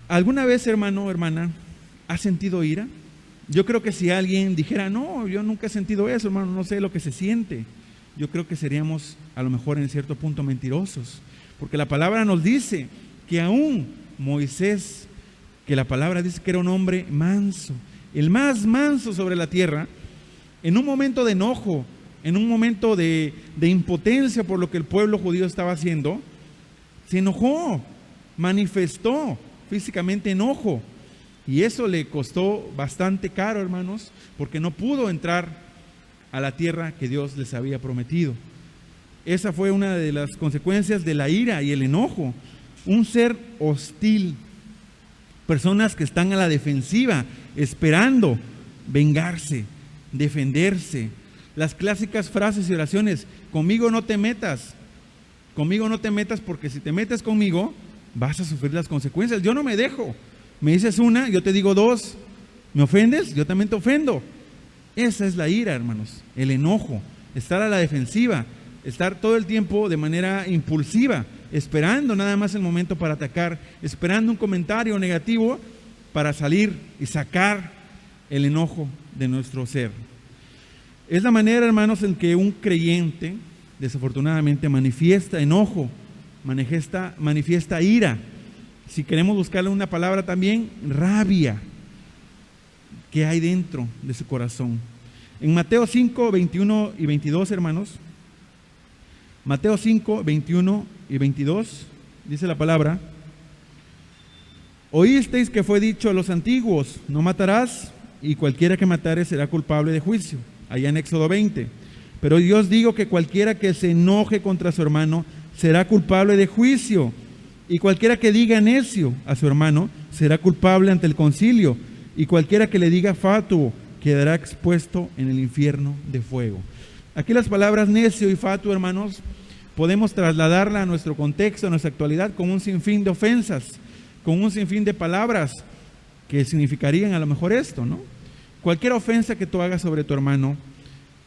¿Alguna vez, hermano o hermana, has sentido ira? Yo creo que si alguien dijera, no, yo nunca he sentido eso, hermano, no sé lo que se siente, yo creo que seríamos a lo mejor en cierto punto mentirosos, porque la palabra nos dice que aún Moisés, que la palabra dice que era un hombre manso, el más manso sobre la tierra, en un momento de enojo, en un momento de impotencia por lo que el pueblo judío estaba haciendo, se enojó, manifestó físicamente enojo, y eso le costó bastante caro, hermanos, porque no pudo entrar a la tierra que Dios les había prometido. Esa fue una de las consecuencias de la ira y el enojo. Un ser hostil, personas que están a la defensiva, esperando vengarse, defenderse. Las clásicas frases y oraciones: conmigo no te metas porque si te metes conmigo vas a sufrir las consecuencias. Yo no me dejo. Me dices una, yo te digo dos. ¿Me ofendes? Yo también te ofendo. Esa es la ira, hermanos, el enojo, estar a la defensiva, estar todo el tiempo de manera impulsiva, esperando nada más el momento para atacar, esperando un comentario negativo para salir y sacar el enojo de nuestro ser. Es la manera, hermanos, en que un creyente desafortunadamente manifiesta enojo, manifiesta ira. Si queremos buscarle una palabra también, rabia, que hay dentro de su corazón. En Mateo 5, 21 y 22, hermanos, Mateo 5, 21 y 22, dice la palabra: oísteis que fue dicho a los antiguos, no matarás, y cualquiera que matare será culpable de juicio. Allá en Éxodo 20. Pero yo os digo que cualquiera que se enoje contra su hermano será culpable de juicio, y cualquiera que diga necio a su hermano será culpable ante el concilio, y cualquiera que le diga fatuo quedará expuesto en el infierno de fuego. Aquí las palabras necio y fatuo, hermanos, podemos trasladarla a nuestro contexto, a nuestra actualidad, con un sinfín de ofensas, con un sinfín de palabras que significarían a lo mejor esto, ¿no? Cualquier ofensa que tú hagas sobre tu hermano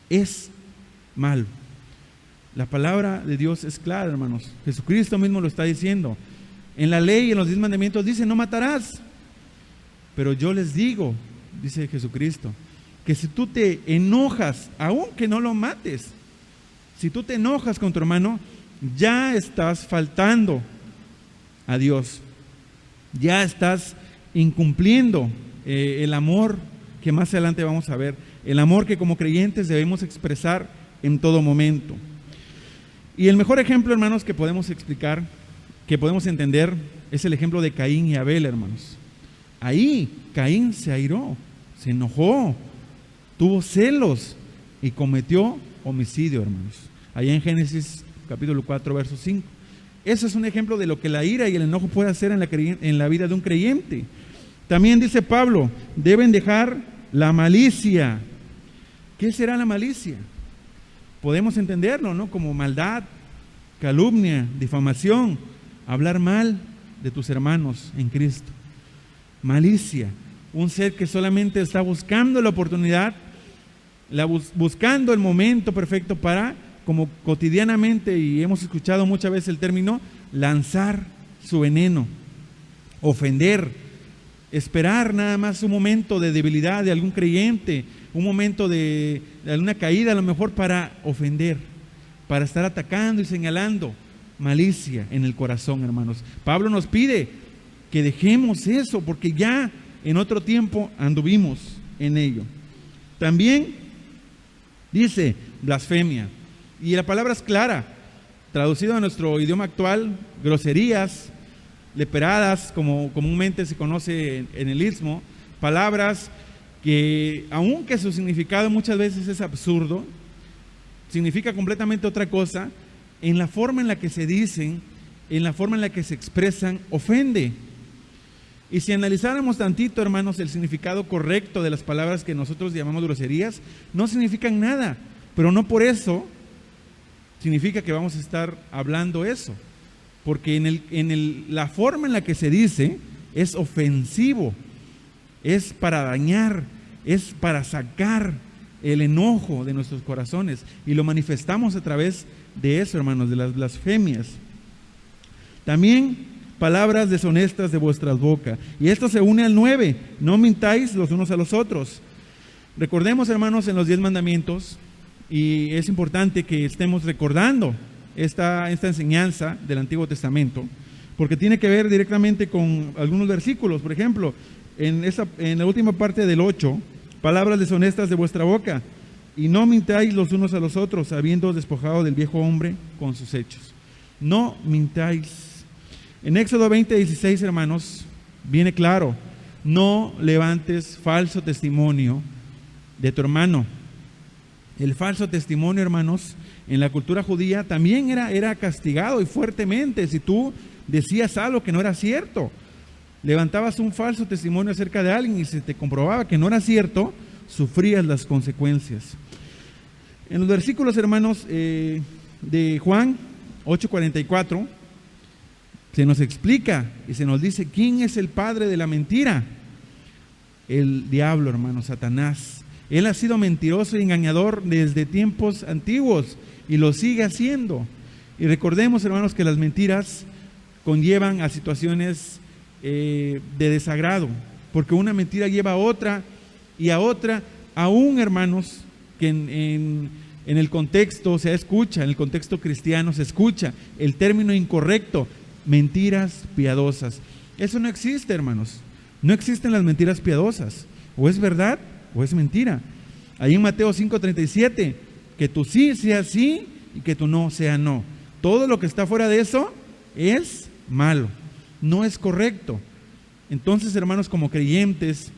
es mal. La palabra de Dios es clara, hermanos. Jesucristo mismo lo está diciendo. En la ley y en los 10 mandamientos dice, no matarás. Pero yo les digo, dice Jesucristo, que si tú te enojas, aunque no lo mates, si tú te enojas con tu hermano, ya estás faltando a Dios. Ya estás incumpliendo el amor que más adelante vamos a ver. El amor que como creyentes debemos expresar en todo momento. Y el mejor ejemplo, hermanos, que podemos explicar, que podemos entender, es el ejemplo de Caín y Abel, hermanos. Ahí Caín se airó, se enojó, tuvo celos y cometió homicidio, hermanos. Allá en Génesis capítulo 4, verso 5. Eso es un ejemplo de lo que la ira y el enojo puede hacer en la vida de un creyente. También dice Pablo, deben dejar la malicia. ¿Qué será la malicia? Podemos entenderlo, ¿no? Como maldad, calumnia, difamación, hablar mal de tus hermanos en Cristo. Malicia, un ser que solamente está buscando la oportunidad, buscando el momento perfecto para, como cotidianamente, y hemos escuchado muchas veces el término, lanzar su veneno, ofender, esperar nada más un momento de debilidad de algún creyente, un momento de alguna caída a lo mejor para ofender, para estar atacando y señalando. Malicia en el corazón, hermanos. Pablo nos pide que dejemos eso, porque ya en otro tiempo anduvimos en ello. También dice blasfemia, y la palabra es clara, traducido a nuestro idioma actual, groserías, leperadas, como comúnmente se conoce en el Istmo, palabras que, aunque su significado muchas veces es absurdo, significa completamente otra cosa, en la forma en la que se dicen, en la forma en la que se expresan, ofende. Y si analizáramos tantito, hermanos, el significado correcto de las palabras que nosotros llamamos groserías, no significan nada, pero no por eso significa que vamos a estar hablando eso, porque la forma en la que se dice es ofensivo, es para dañar, es para sacar el enojo de nuestros corazones, y lo manifestamos a través de eso, hermanos, de las blasfemias. También palabras deshonestas de vuestras bocas, y esto se une al 9, no mintáis los unos a los otros. Recordemos, hermanos, en los 10 mandamientos, y es importante que estemos recordando esta enseñanza del Antiguo Testamento, porque tiene que ver directamente con algunos versículos. Por ejemplo, en la última parte del 8, palabras deshonestas de vuestra boca, y no mintáis los unos a los otros, habiendo despojado del viejo hombre con sus hechos. No mintáis. En Éxodo 20:16, hermanos, viene claro, no levantes falso testimonio de tu hermano. El falso testimonio, hermanos, en la cultura judía también era castigado y fuertemente. Si tú decías algo que no era cierto, levantabas un falso testimonio acerca de alguien y se te comprobaba que no era cierto, sufrías las consecuencias. En los versículos, hermanos, de Juan 8:44, se nos explica y se nos dice quién es el padre de la mentira. El diablo, hermanos, Satanás. Él ha sido mentiroso y engañador desde tiempos antiguos y lo sigue haciendo. Y recordemos, hermanos, que las mentiras conllevan a situaciones de desagrado, porque una mentira lleva a otra y a otra, aún, hermanos, que en el contexto se escucha, en el contexto cristiano se escucha el término incorrecto, mentiras piadosas. Eso no existe, hermanos. No existen las mentiras piadosas. O es verdad o es mentira. Ahí en Mateo 5:37, que tu sí sea sí y que tu no sea no. Todo lo que está fuera de eso es malo, no es correcto. Entonces, hermanos, como creyentes,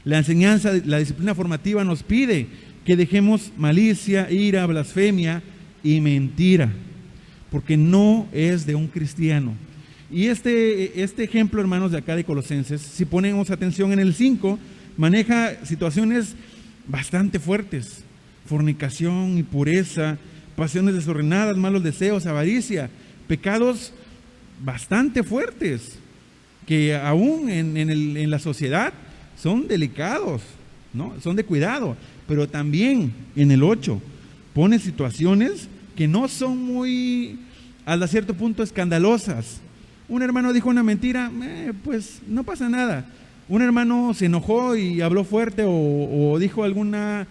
la enseñanza, la disciplina formativa nos pide que dejemos malicia, ira, blasfemia y mentira, porque no es de un cristiano. Y este ejemplo, hermanos, de acá de Colosenses, si ponemos atención en el 5, maneja situaciones bastante fuertes: fornicación, impureza, pasiones desordenadas, malos deseos, avaricia, pecados bastante fuertes que aún en la sociedad son delicados, ¿no? Son de cuidado. Pero también en el 8 pone situaciones que no son muy, hasta cierto punto, escandalosas. Un hermano dijo una mentira, pues no pasa nada. Un hermano se enojó y habló fuerte o dijo alguna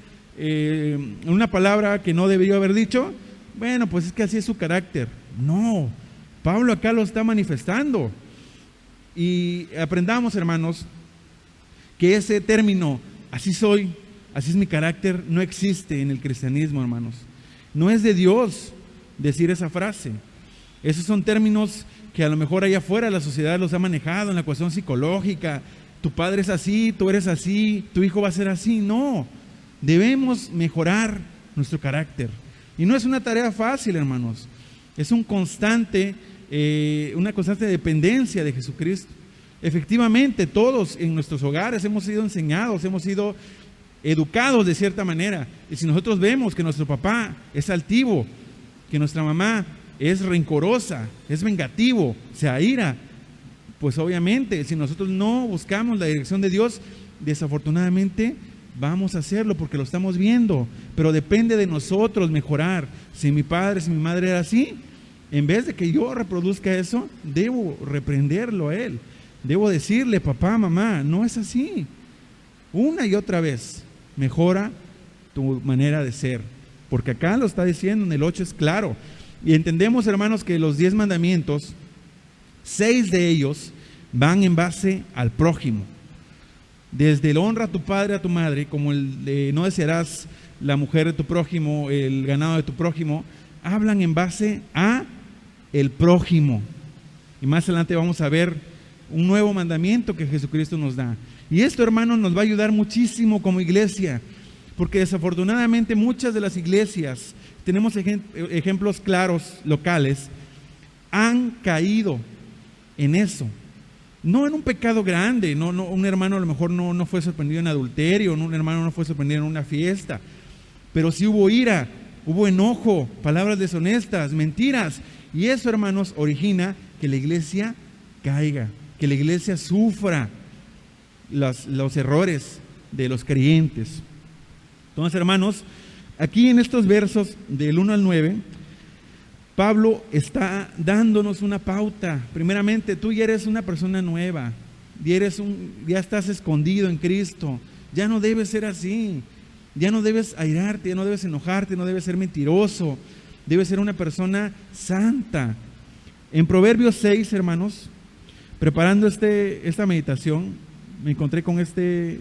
una palabra que no debió haber dicho, bueno, pues es que así es su carácter. No, Pablo acá lo está manifestando. Y aprendamos, hermanos, que ese término, así soy, así es mi carácter, no existe en el cristianismo, hermanos. No es de Dios decir esa frase. Esos son términos que a lo mejor allá afuera la sociedad los ha manejado en la cuestión psicológica. Tu padre es así, tú eres así, tu hijo va a ser así. No, debemos mejorar nuestro carácter. Y no es una tarea fácil, hermanos. Es una constante dependencia de Jesucristo. Efectivamente, todos en nuestros hogares hemos sido enseñados, hemos sido educados de cierta manera. Y si nosotros vemos que nuestro papá es altivo, que nuestra mamá es rencorosa, es vengativo, se aira, pues obviamente, si nosotros no buscamos la dirección de Dios, desafortunadamente vamos a hacerlo porque lo estamos viendo. Pero depende de nosotros mejorar. Si mi padre, si mi madre era así, en vez de que yo reproduzca eso, debo reprenderlo a él. Debo decirle, papá, mamá, no es así. Una y otra vez, mejora tu manera de ser. Porque acá lo está diciendo, en el 8 es claro. Y entendemos, hermanos, que los 10 mandamientos, 6 de ellos van en base al prójimo. Desde el honra a tu padre, a tu madre, como el de no desearás la mujer de tu prójimo, el ganado de tu prójimo, hablan en base a el prójimo. Y más adelante vamos a ver un nuevo mandamiento que Jesucristo nos da. Y esto, hermanos, nos va a ayudar muchísimo como iglesia, porque desafortunadamente muchas de las iglesias, tenemos ejemplos claros locales, han caído en eso. No en un pecado grande, no, un hermano a lo mejor no fue sorprendido en adulterio, un hermano no fue sorprendido en una fiesta, pero sí hubo ira, hubo enojo, palabras deshonestas, mentiras, y eso, hermanos, origina que la iglesia caiga, que la iglesia sufra los errores de los creyentes. Entonces, hermanos, aquí en estos versos del 1 al 9, Pablo está dándonos una pauta. Primeramente, tú ya eres una persona nueva, ya estás escondido en Cristo, ya no debes ser así, ya no debes airarte, ya no debes enojarte, no debes ser mentiroso, debes ser una persona santa. En Proverbios 6, hermanos, preparando esta meditación, me encontré con este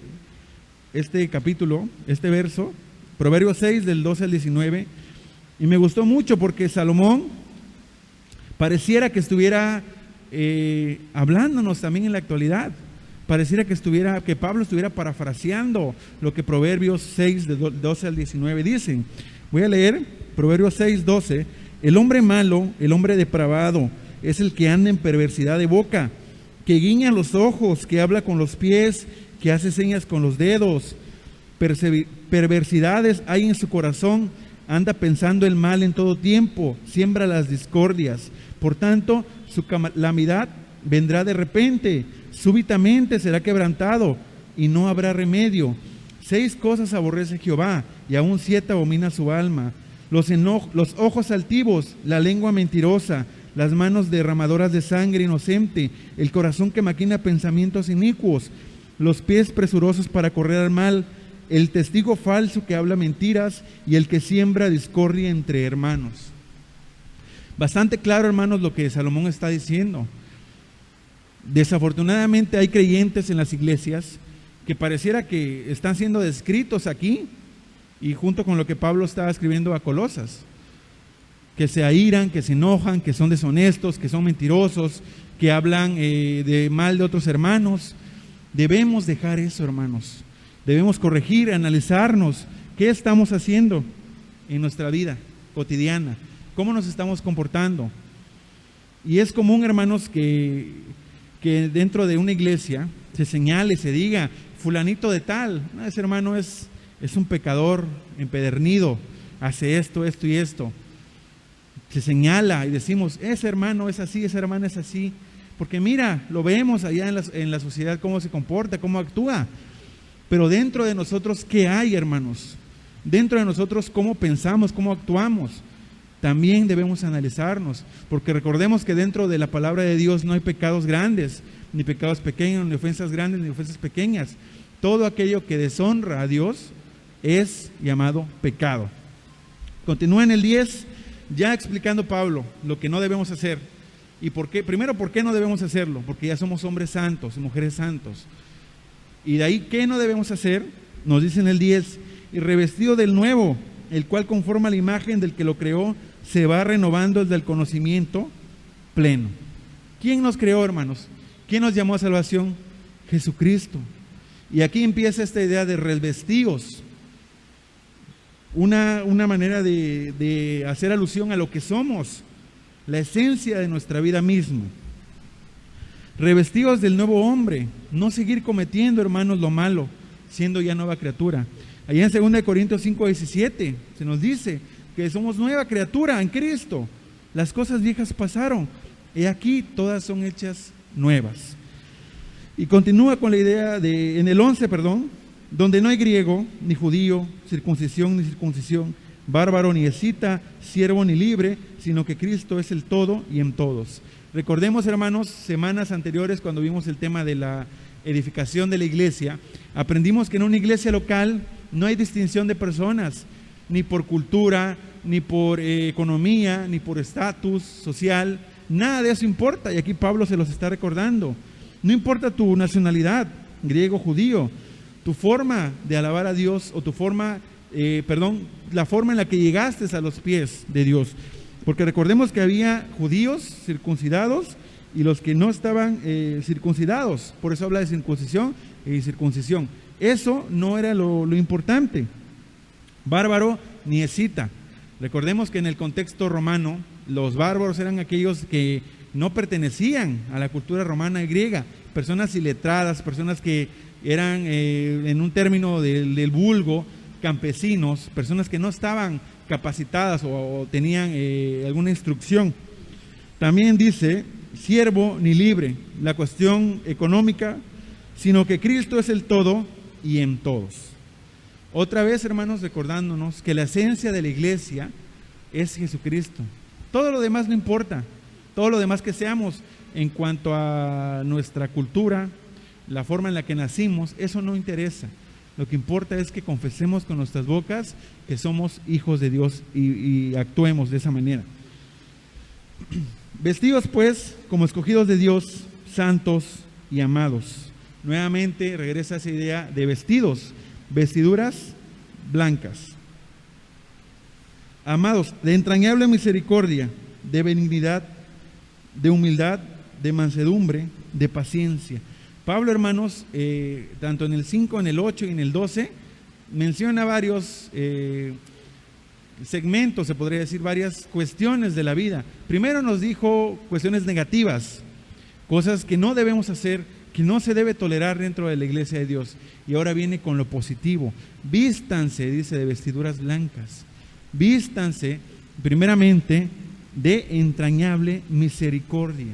capítulo, este verso, Proverbios 6 del 12 al 19, y me gustó mucho porque Salomón pareciera que estuviera hablándonos también en la actualidad. Pareciera que Pablo estuviera parafraseando lo que Proverbios 6 del 12 al 19 dicen. Voy a leer Proverbios 6, 12. El hombre malo, el hombre depravado, es el que anda en perversidad de boca, que guiña los ojos, que habla con los pies, que hace señas con los dedos. Perversidades hay en su corazón, anda pensando el mal en todo tiempo, siembra las discordias. Por tanto, su calamidad vendrá de repente, súbitamente será quebrantado y no habrá remedio. 6 cosas aborrece Jehová, y aún 7 abomina su alma: los ojos altivos, la lengua mentirosa, las manos derramadoras de sangre inocente, el corazón que maquina pensamientos inicuos, los pies presurosos para correr al mal, el testigo falso que habla mentiras y el que siembra discordia entre hermanos. Bastante claro, hermanos, lo que Salomón está diciendo. Desafortunadamente hay creyentes en las iglesias que pareciera que están siendo descritos aquí y junto con lo que Pablo estaba escribiendo a Colosas, que se airan, que se enojan, que son deshonestos, que son mentirosos, que hablan de mal de otros hermanos. Debemos dejar eso, hermanos. Debemos corregir, analizarnos qué estamos haciendo en nuestra vida cotidiana, cómo nos estamos comportando. Y es común, hermanos, que dentro de una iglesia se señale, se diga, fulanito de tal, ese hermano es un pecador empedernido, hace esto, esto y esto. Se señala y decimos, ese hermano es así, esa hermana es así, porque mira, lo vemos allá en la sociedad, cómo se comporta, cómo actúa. Pero dentro de nosotros, ¿qué hay, hermanos? Dentro de nosotros, ¿cómo pensamos, cómo actuamos? también debemos analizarnos, porque recordemos que dentro de la palabra de Dios no hay pecados grandes, ni pecados pequeños, ni ofensas grandes, ni ofensas pequeñas. Todo aquello que deshonra a Dios es llamado pecado. Continúa en el 10, ya explicando Pablo lo que no debemos hacer. ¿Y por qué? Primero, ¿por qué no debemos hacerlo? Porque ya somos hombres santos y mujeres santos. Y de ahí, ¿qué no debemos hacer? Nos dice en el 10, y revestido del nuevo, el cual conforma la imagen del que lo creó, se va renovando desde el conocimiento pleno. ¿Quién nos creó, hermanos? ¿Quién nos llamó a salvación? Jesucristo. Y aquí empieza esta idea de revestidos. Una manera de hacer alusión a lo que somos, la esencia de nuestra vida misma. Revestidos del nuevo hombre, no seguir cometiendo, hermanos, lo malo, siendo ya nueva criatura. Allá en 2 Corintios 5:17 se nos dice que somos nueva criatura en Cristo. Las cosas viejas pasaron, y aquí todas son hechas nuevas. Y continúa con la idea en el 11, donde no hay griego, ni judío, circuncisión, ni circuncisión, bárbaro, ni escita, siervo, ni libre, sino que Cristo es el todo y en todos. Recordemos, hermanos, semanas anteriores cuando vimos el tema de la edificación de la iglesia, aprendimos que en una iglesia local no hay distinción de personas, ni por cultura, ni por economía, ni por estatus social, nada de eso importa, y aquí Pablo se los está recordando. No importa tu nacionalidad, griego, judío, tu forma de alabar a Dios o la forma en la que llegaste a los pies de Dios. Porque recordemos que había judíos circuncidados y los que no estaban circuncidados. Por eso habla de circuncisión y circuncisión. Eso no era lo importante. Bárbaro ni escita. Recordemos que en el contexto romano, los bárbaros eran aquellos que no pertenecían a la cultura romana y griega, personas iletradas, personas que eran, en un término del vulgo, campesinos, personas que no estaban capacitadas o tenían alguna instrucción. También dice, siervo ni libre, la cuestión económica, sino que Cristo es el todo y en todos. Otra vez, hermanos, recordándonos que la esencia de la iglesia es Jesucristo. Todo lo demás no importa. Todo lo demás que seamos en cuanto a nuestra cultura, la forma en la que nacimos, eso no interesa. Lo que importa es que confesemos con nuestras bocas que somos hijos de Dios y actuemos de esa manera. Vestidos pues como escogidos de Dios, santos y amados. Nuevamente regresa esa idea de vestidos, vestiduras blancas. Amados, de entrañable misericordia, de benignidad, de humildad, de mansedumbre, de paciencia. Pablo, hermanos, tanto en el 5, en el 8 y en el 12, menciona varios segmentos, se podría decir, varias cuestiones de la vida. Primero nos dijo cuestiones negativas, cosas que no debemos hacer, que no se debe tolerar dentro de la iglesia de Dios. Y ahora viene con lo positivo. Vístanse, dice, de vestiduras blancas. Vístanse, primeramente, de entrañable misericordia.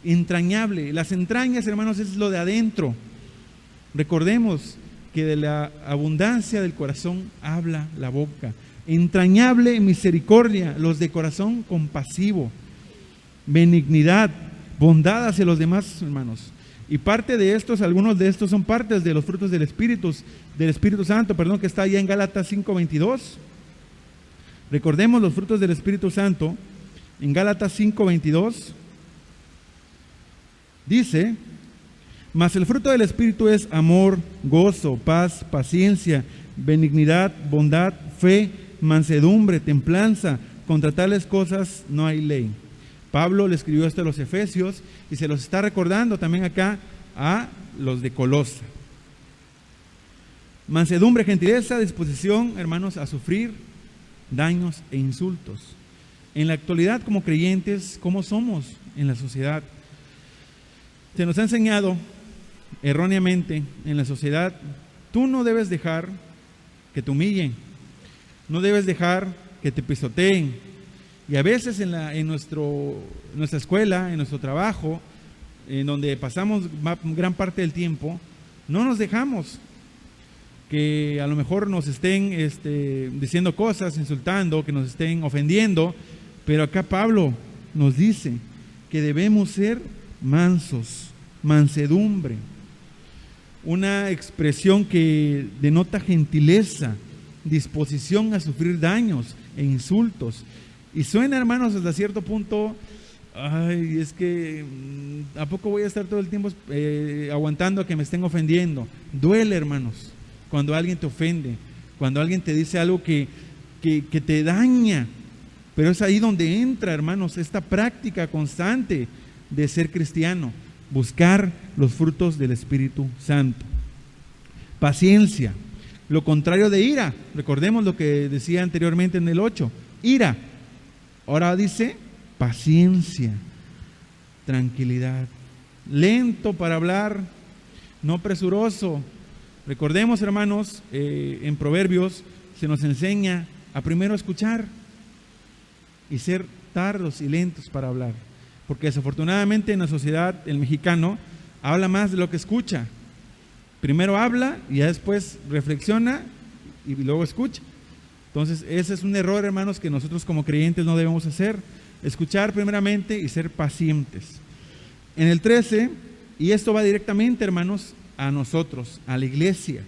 Entrañable, las entrañas, hermanos, es lo de adentro. Recordemos que de la abundancia del corazón habla la boca. Entrañable misericordia, los de corazón compasivo, benignidad, bondad hacia los demás, hermanos. Y parte de estos, algunos de estos son partes de los frutos del Espíritu Santo, que está allá en Gálatas 5:22. Recordemos los frutos del Espíritu Santo. En Gálatas 5:22 dice, mas el fruto del Espíritu es amor, gozo, paz, paciencia, benignidad, bondad, fe, mansedumbre, templanza. Contra tales cosas no hay ley. Pablo le escribió esto a los Efesios y se los está recordando también acá a los de Colosa. Mansedumbre, gentileza, disposición, hermanos, a sufrir daños e insultos. En la actualidad, como creyentes, ¿cómo somos en la sociedad? Se nos ha enseñado erróneamente en la sociedad, tú no debes dejar que te humillen, no debes dejar que te pisoteen. Y a veces en nuestra escuela, en nuestro trabajo, en donde pasamos gran parte del tiempo, no nos dejamos. que a lo mejor nos estén diciendo cosas, insultando, que nos estén ofendiendo, pero acá Pablo nos dice que debemos ser mansos, mansedumbre, una expresión que denota gentileza, disposición a sufrir daños e insultos. Y suena, hermanos, hasta cierto punto, ay, es que ¿a poco voy a estar todo el tiempo aguantando a que me estén ofendiendo? Duele, hermanos, cuando alguien te ofende, cuando alguien te dice algo que te daña. Pero es ahí donde entra, hermanos, esta práctica constante de ser cristiano, buscar los frutos del Espíritu Santo. Paciencia, lo contrario de ira. Recordemos lo que decía anteriormente en el 8, ira. Ahora dice paciencia, tranquilidad, lento para hablar, no presuroso. Recordemos, hermanos, en Proverbios se nos enseña a primero escuchar y ser tardos y lentos para hablar, porque desafortunadamente en la sociedad el mexicano habla más de lo que escucha. Primero habla y ya después reflexiona y luego escucha. Entonces ese es un error, hermanos, que nosotros como creyentes no debemos hacer. Escuchar primeramente y ser pacientes. En el 13, y esto va directamente, hermanos, a nosotros, a la iglesia,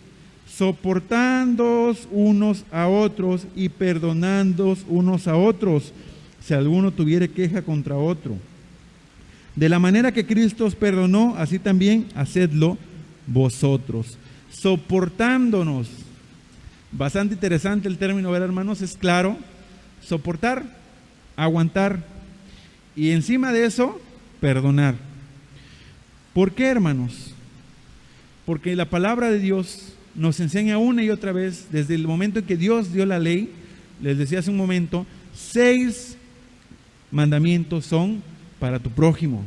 soportándoos unos a otros y perdonándoos unos a otros, si alguno tuviere queja contra otro. De la manera que Cristo os perdonó, así también hacedlo vosotros. Soportándonos. Bastante interesante el término, ¿verdad, hermanos? Es claro, soportar, aguantar, y encima de eso, perdonar. ¿Por qué, hermanos? Porque la palabra de Dios nos enseña una y otra vez, desde el momento en que Dios dio la ley, les decía hace un momento, 6 mandamientos son para tu prójimo.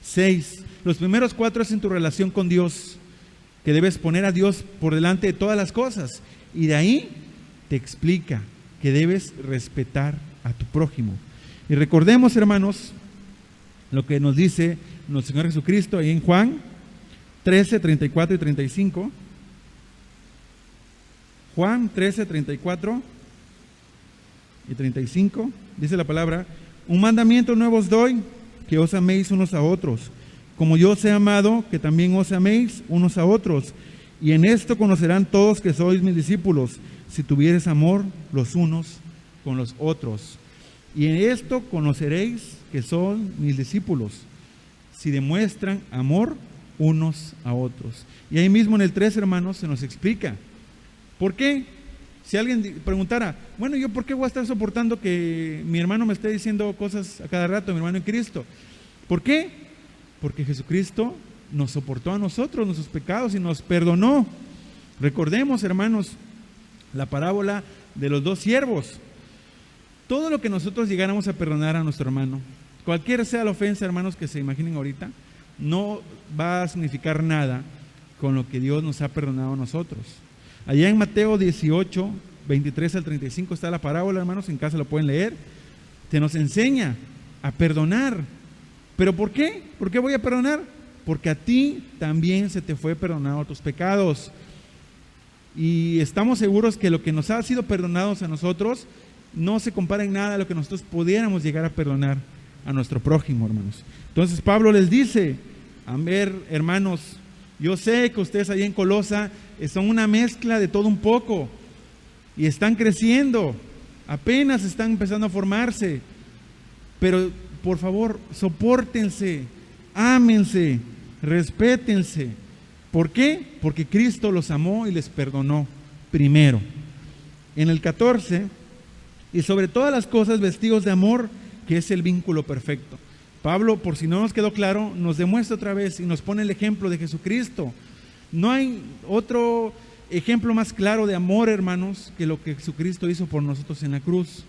6. Los primeros 4 es en tu relación con Dios, que debes poner a Dios por delante de todas las cosas. Y de ahí te explica que debes respetar a tu prójimo. Y recordemos, hermanos, lo que nos dice nuestro Señor Jesucristo ahí en Juan 13, 34 y 35. Juan 13, 34 y 35, dice la palabra: un mandamiento nuevo os doy, que os améis unos a otros, como yo os he amado, que también os améis unos a otros. Y en esto conocerán todos que sois mis discípulos, si tuviereis amor los unos con los otros. Y en esto conoceréis que son mis discípulos, si demuestran amor unos a otros. Y ahí mismo en el 3, hermanos, se nos explica. ¿Por qué? Si alguien preguntara, bueno, ¿yo por qué voy a estar soportando que mi hermano me esté diciendo cosas a cada rato, mi hermano en Cristo? ¿Por qué? Porque Jesucristo nos soportó a nosotros nuestros pecados y nos perdonó. Recordemos, hermanos, la parábola de los 2 siervos. Todo lo que nosotros llegáramos a perdonar a nuestro hermano, cualquiera sea la ofensa, hermanos, que se imaginen ahorita, no va a significar nada con lo que Dios nos ha perdonado a nosotros. Allá en Mateo 18, 23 al 35 está la parábola, hermanos, en casa lo pueden leer. Se nos enseña a perdonar. ¿Pero por qué? ¿Por qué voy a perdonar? Porque a ti también se te fue perdonado tus pecados. Y estamos seguros que lo que nos ha sido perdonados a nosotros no se compara en nada a lo que nosotros pudiéramos llegar a perdonar a nuestro prójimo, hermanos. Entonces Pablo les dice: a ver, hermanos, yo sé que ustedes allá en Colosa son una mezcla de todo un poco y están creciendo, apenas están empezando a formarse, pero por favor, sopórtense, ámense, respétense. ¿Por qué? Porque Cristo los amó y les perdonó primero. En el 14, y sobre todas las cosas vestidos de amor, que es el vínculo perfecto. Pablo, por si no nos quedó claro, nos demuestra otra vez y nos pone el ejemplo de Jesucristo. No hay otro ejemplo más claro de amor, hermanos, que lo que Jesucristo hizo por nosotros en la cruz.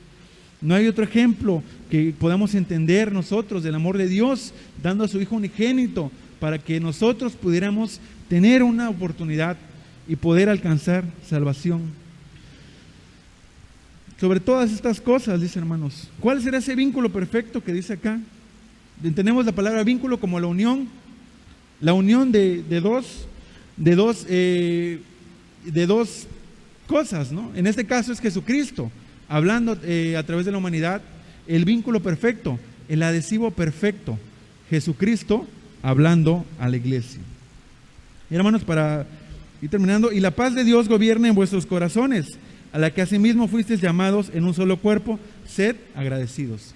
No hay otro ejemplo que podamos entender nosotros del amor de Dios, dando a su Hijo unigénito para que nosotros pudiéramos tener una oportunidad y poder alcanzar salvación. Sobre todas estas cosas, dice, hermanos, ¿cuál será ese vínculo perfecto que dice acá? Entendemos la palabra vínculo como la unión de dos de dos cosas, ¿no? En este caso es Jesucristo, hablando a través de la humanidad, el vínculo perfecto, el adhesivo perfecto, Jesucristo hablando a la iglesia. Y hermanos, para ir terminando, y la paz de Dios gobierne en vuestros corazones, a la que asimismo fuisteis llamados en un solo cuerpo, sed agradecidos.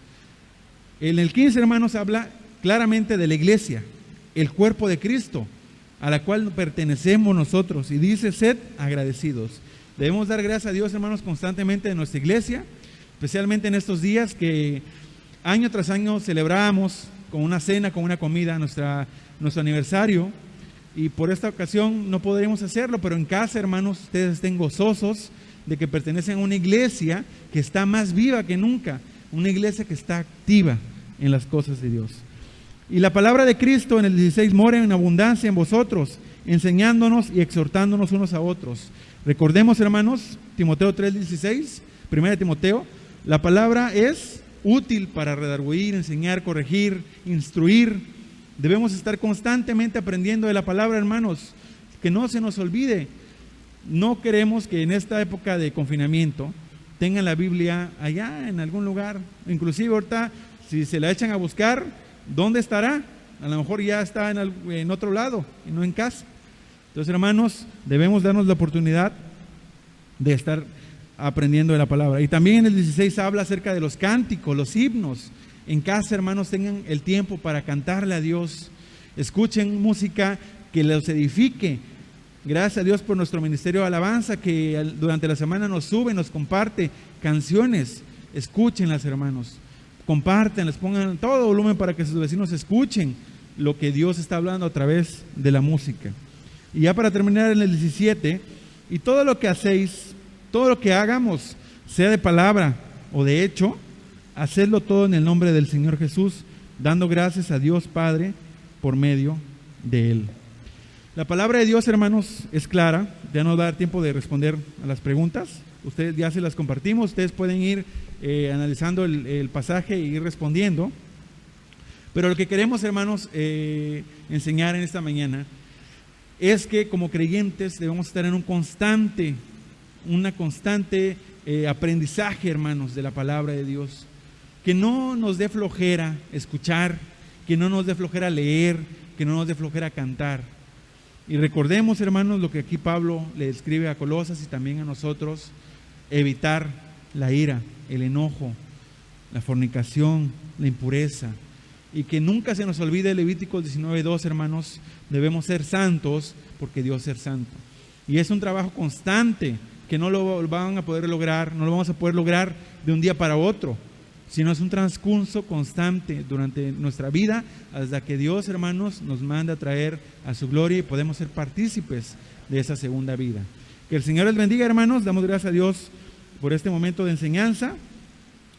En el 15, hermanos, habla claramente de la iglesia, el cuerpo de Cristo, a la cual pertenecemos nosotros, y dice, sed agradecidos. Debemos dar gracias a Dios, hermanos, constantemente en nuestra iglesia, especialmente en estos días que año tras año celebramos con una cena, con una comida, nuestro aniversario, y por esta ocasión no podremos hacerlo, pero en casa, hermanos, ustedes estén gozosos de que pertenecen a una iglesia que está más viva que nunca, una iglesia que está activa en las cosas de Dios. Y la palabra de Cristo en el 16 mora en abundancia en vosotros, enseñándonos y exhortándonos unos a otros. Recordemos, hermanos, Timoteo 3:16, 1 Timoteo, la palabra es útil para redarguir, enseñar, corregir, instruir. Debemos estar constantemente aprendiendo de la palabra, hermanos, que no se nos olvide. No queremos que en esta época de confinamiento tengan la Biblia allá en algún lugar. Inclusive ahorita, si se la echan a buscar, ¿dónde estará? A lo mejor ya está en otro lado y no en casa. Entonces, hermanos, debemos darnos la oportunidad de estar aprendiendo de la palabra. Y también en el 16 habla acerca de los cánticos, los himnos. En casa, hermanos, tengan el tiempo para cantarle a Dios. Escuchen música que los edifique. Gracias a Dios por nuestro ministerio de alabanza que durante la semana nos sube, nos comparte canciones. Escúchenlas, hermanos. Compártenlas, pongan todo volumen para que sus vecinos escuchen lo que Dios está hablando a través de la música. Y ya para terminar en el 17, y todo lo que hacéis, todo lo que hagamos, sea de palabra o de hecho, hacedlo todo en el nombre del Señor Jesús, dando gracias a Dios Padre por medio de Él. La palabra de Dios, hermanos, es clara. Ya no va a dar tiempo de responder a las preguntas. Ustedes ya se las compartimos. Ustedes pueden ir analizando el pasaje e ir respondiendo. Pero lo que queremos, hermanos, enseñar en esta mañana es que como creyentes debemos estar en una constante aprendizaje, hermanos, de la palabra de Dios. Que no nos dé flojera escuchar, que no nos dé flojera leer, que no nos dé flojera cantar. Y recordemos, hermanos, lo que aquí Pablo le escribe a Colosas y también a nosotros: evitar la ira, el enojo, la fornicación, la impureza. Y que nunca se nos olvide Levíticos 19:2, hermanos, debemos ser santos porque Dios es santo. Y es un trabajo constante que no lo van a poder lograr, no lo vamos a poder lograr de un día para otro, sino es un transcurso constante durante nuestra vida hasta que Dios, hermanos, nos manda a traer a su gloria y podemos ser partícipes de esa segunda vida. Que el Señor les bendiga, hermanos. Damos gracias a Dios por este momento de enseñanza.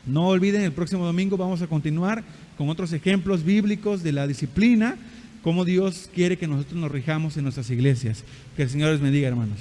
No olviden, el próximo domingo vamos a continuar con otros ejemplos bíblicos de la disciplina, cómo Dios quiere que nosotros nos rijamos en nuestras iglesias. Que el Señor les bendiga, hermanos.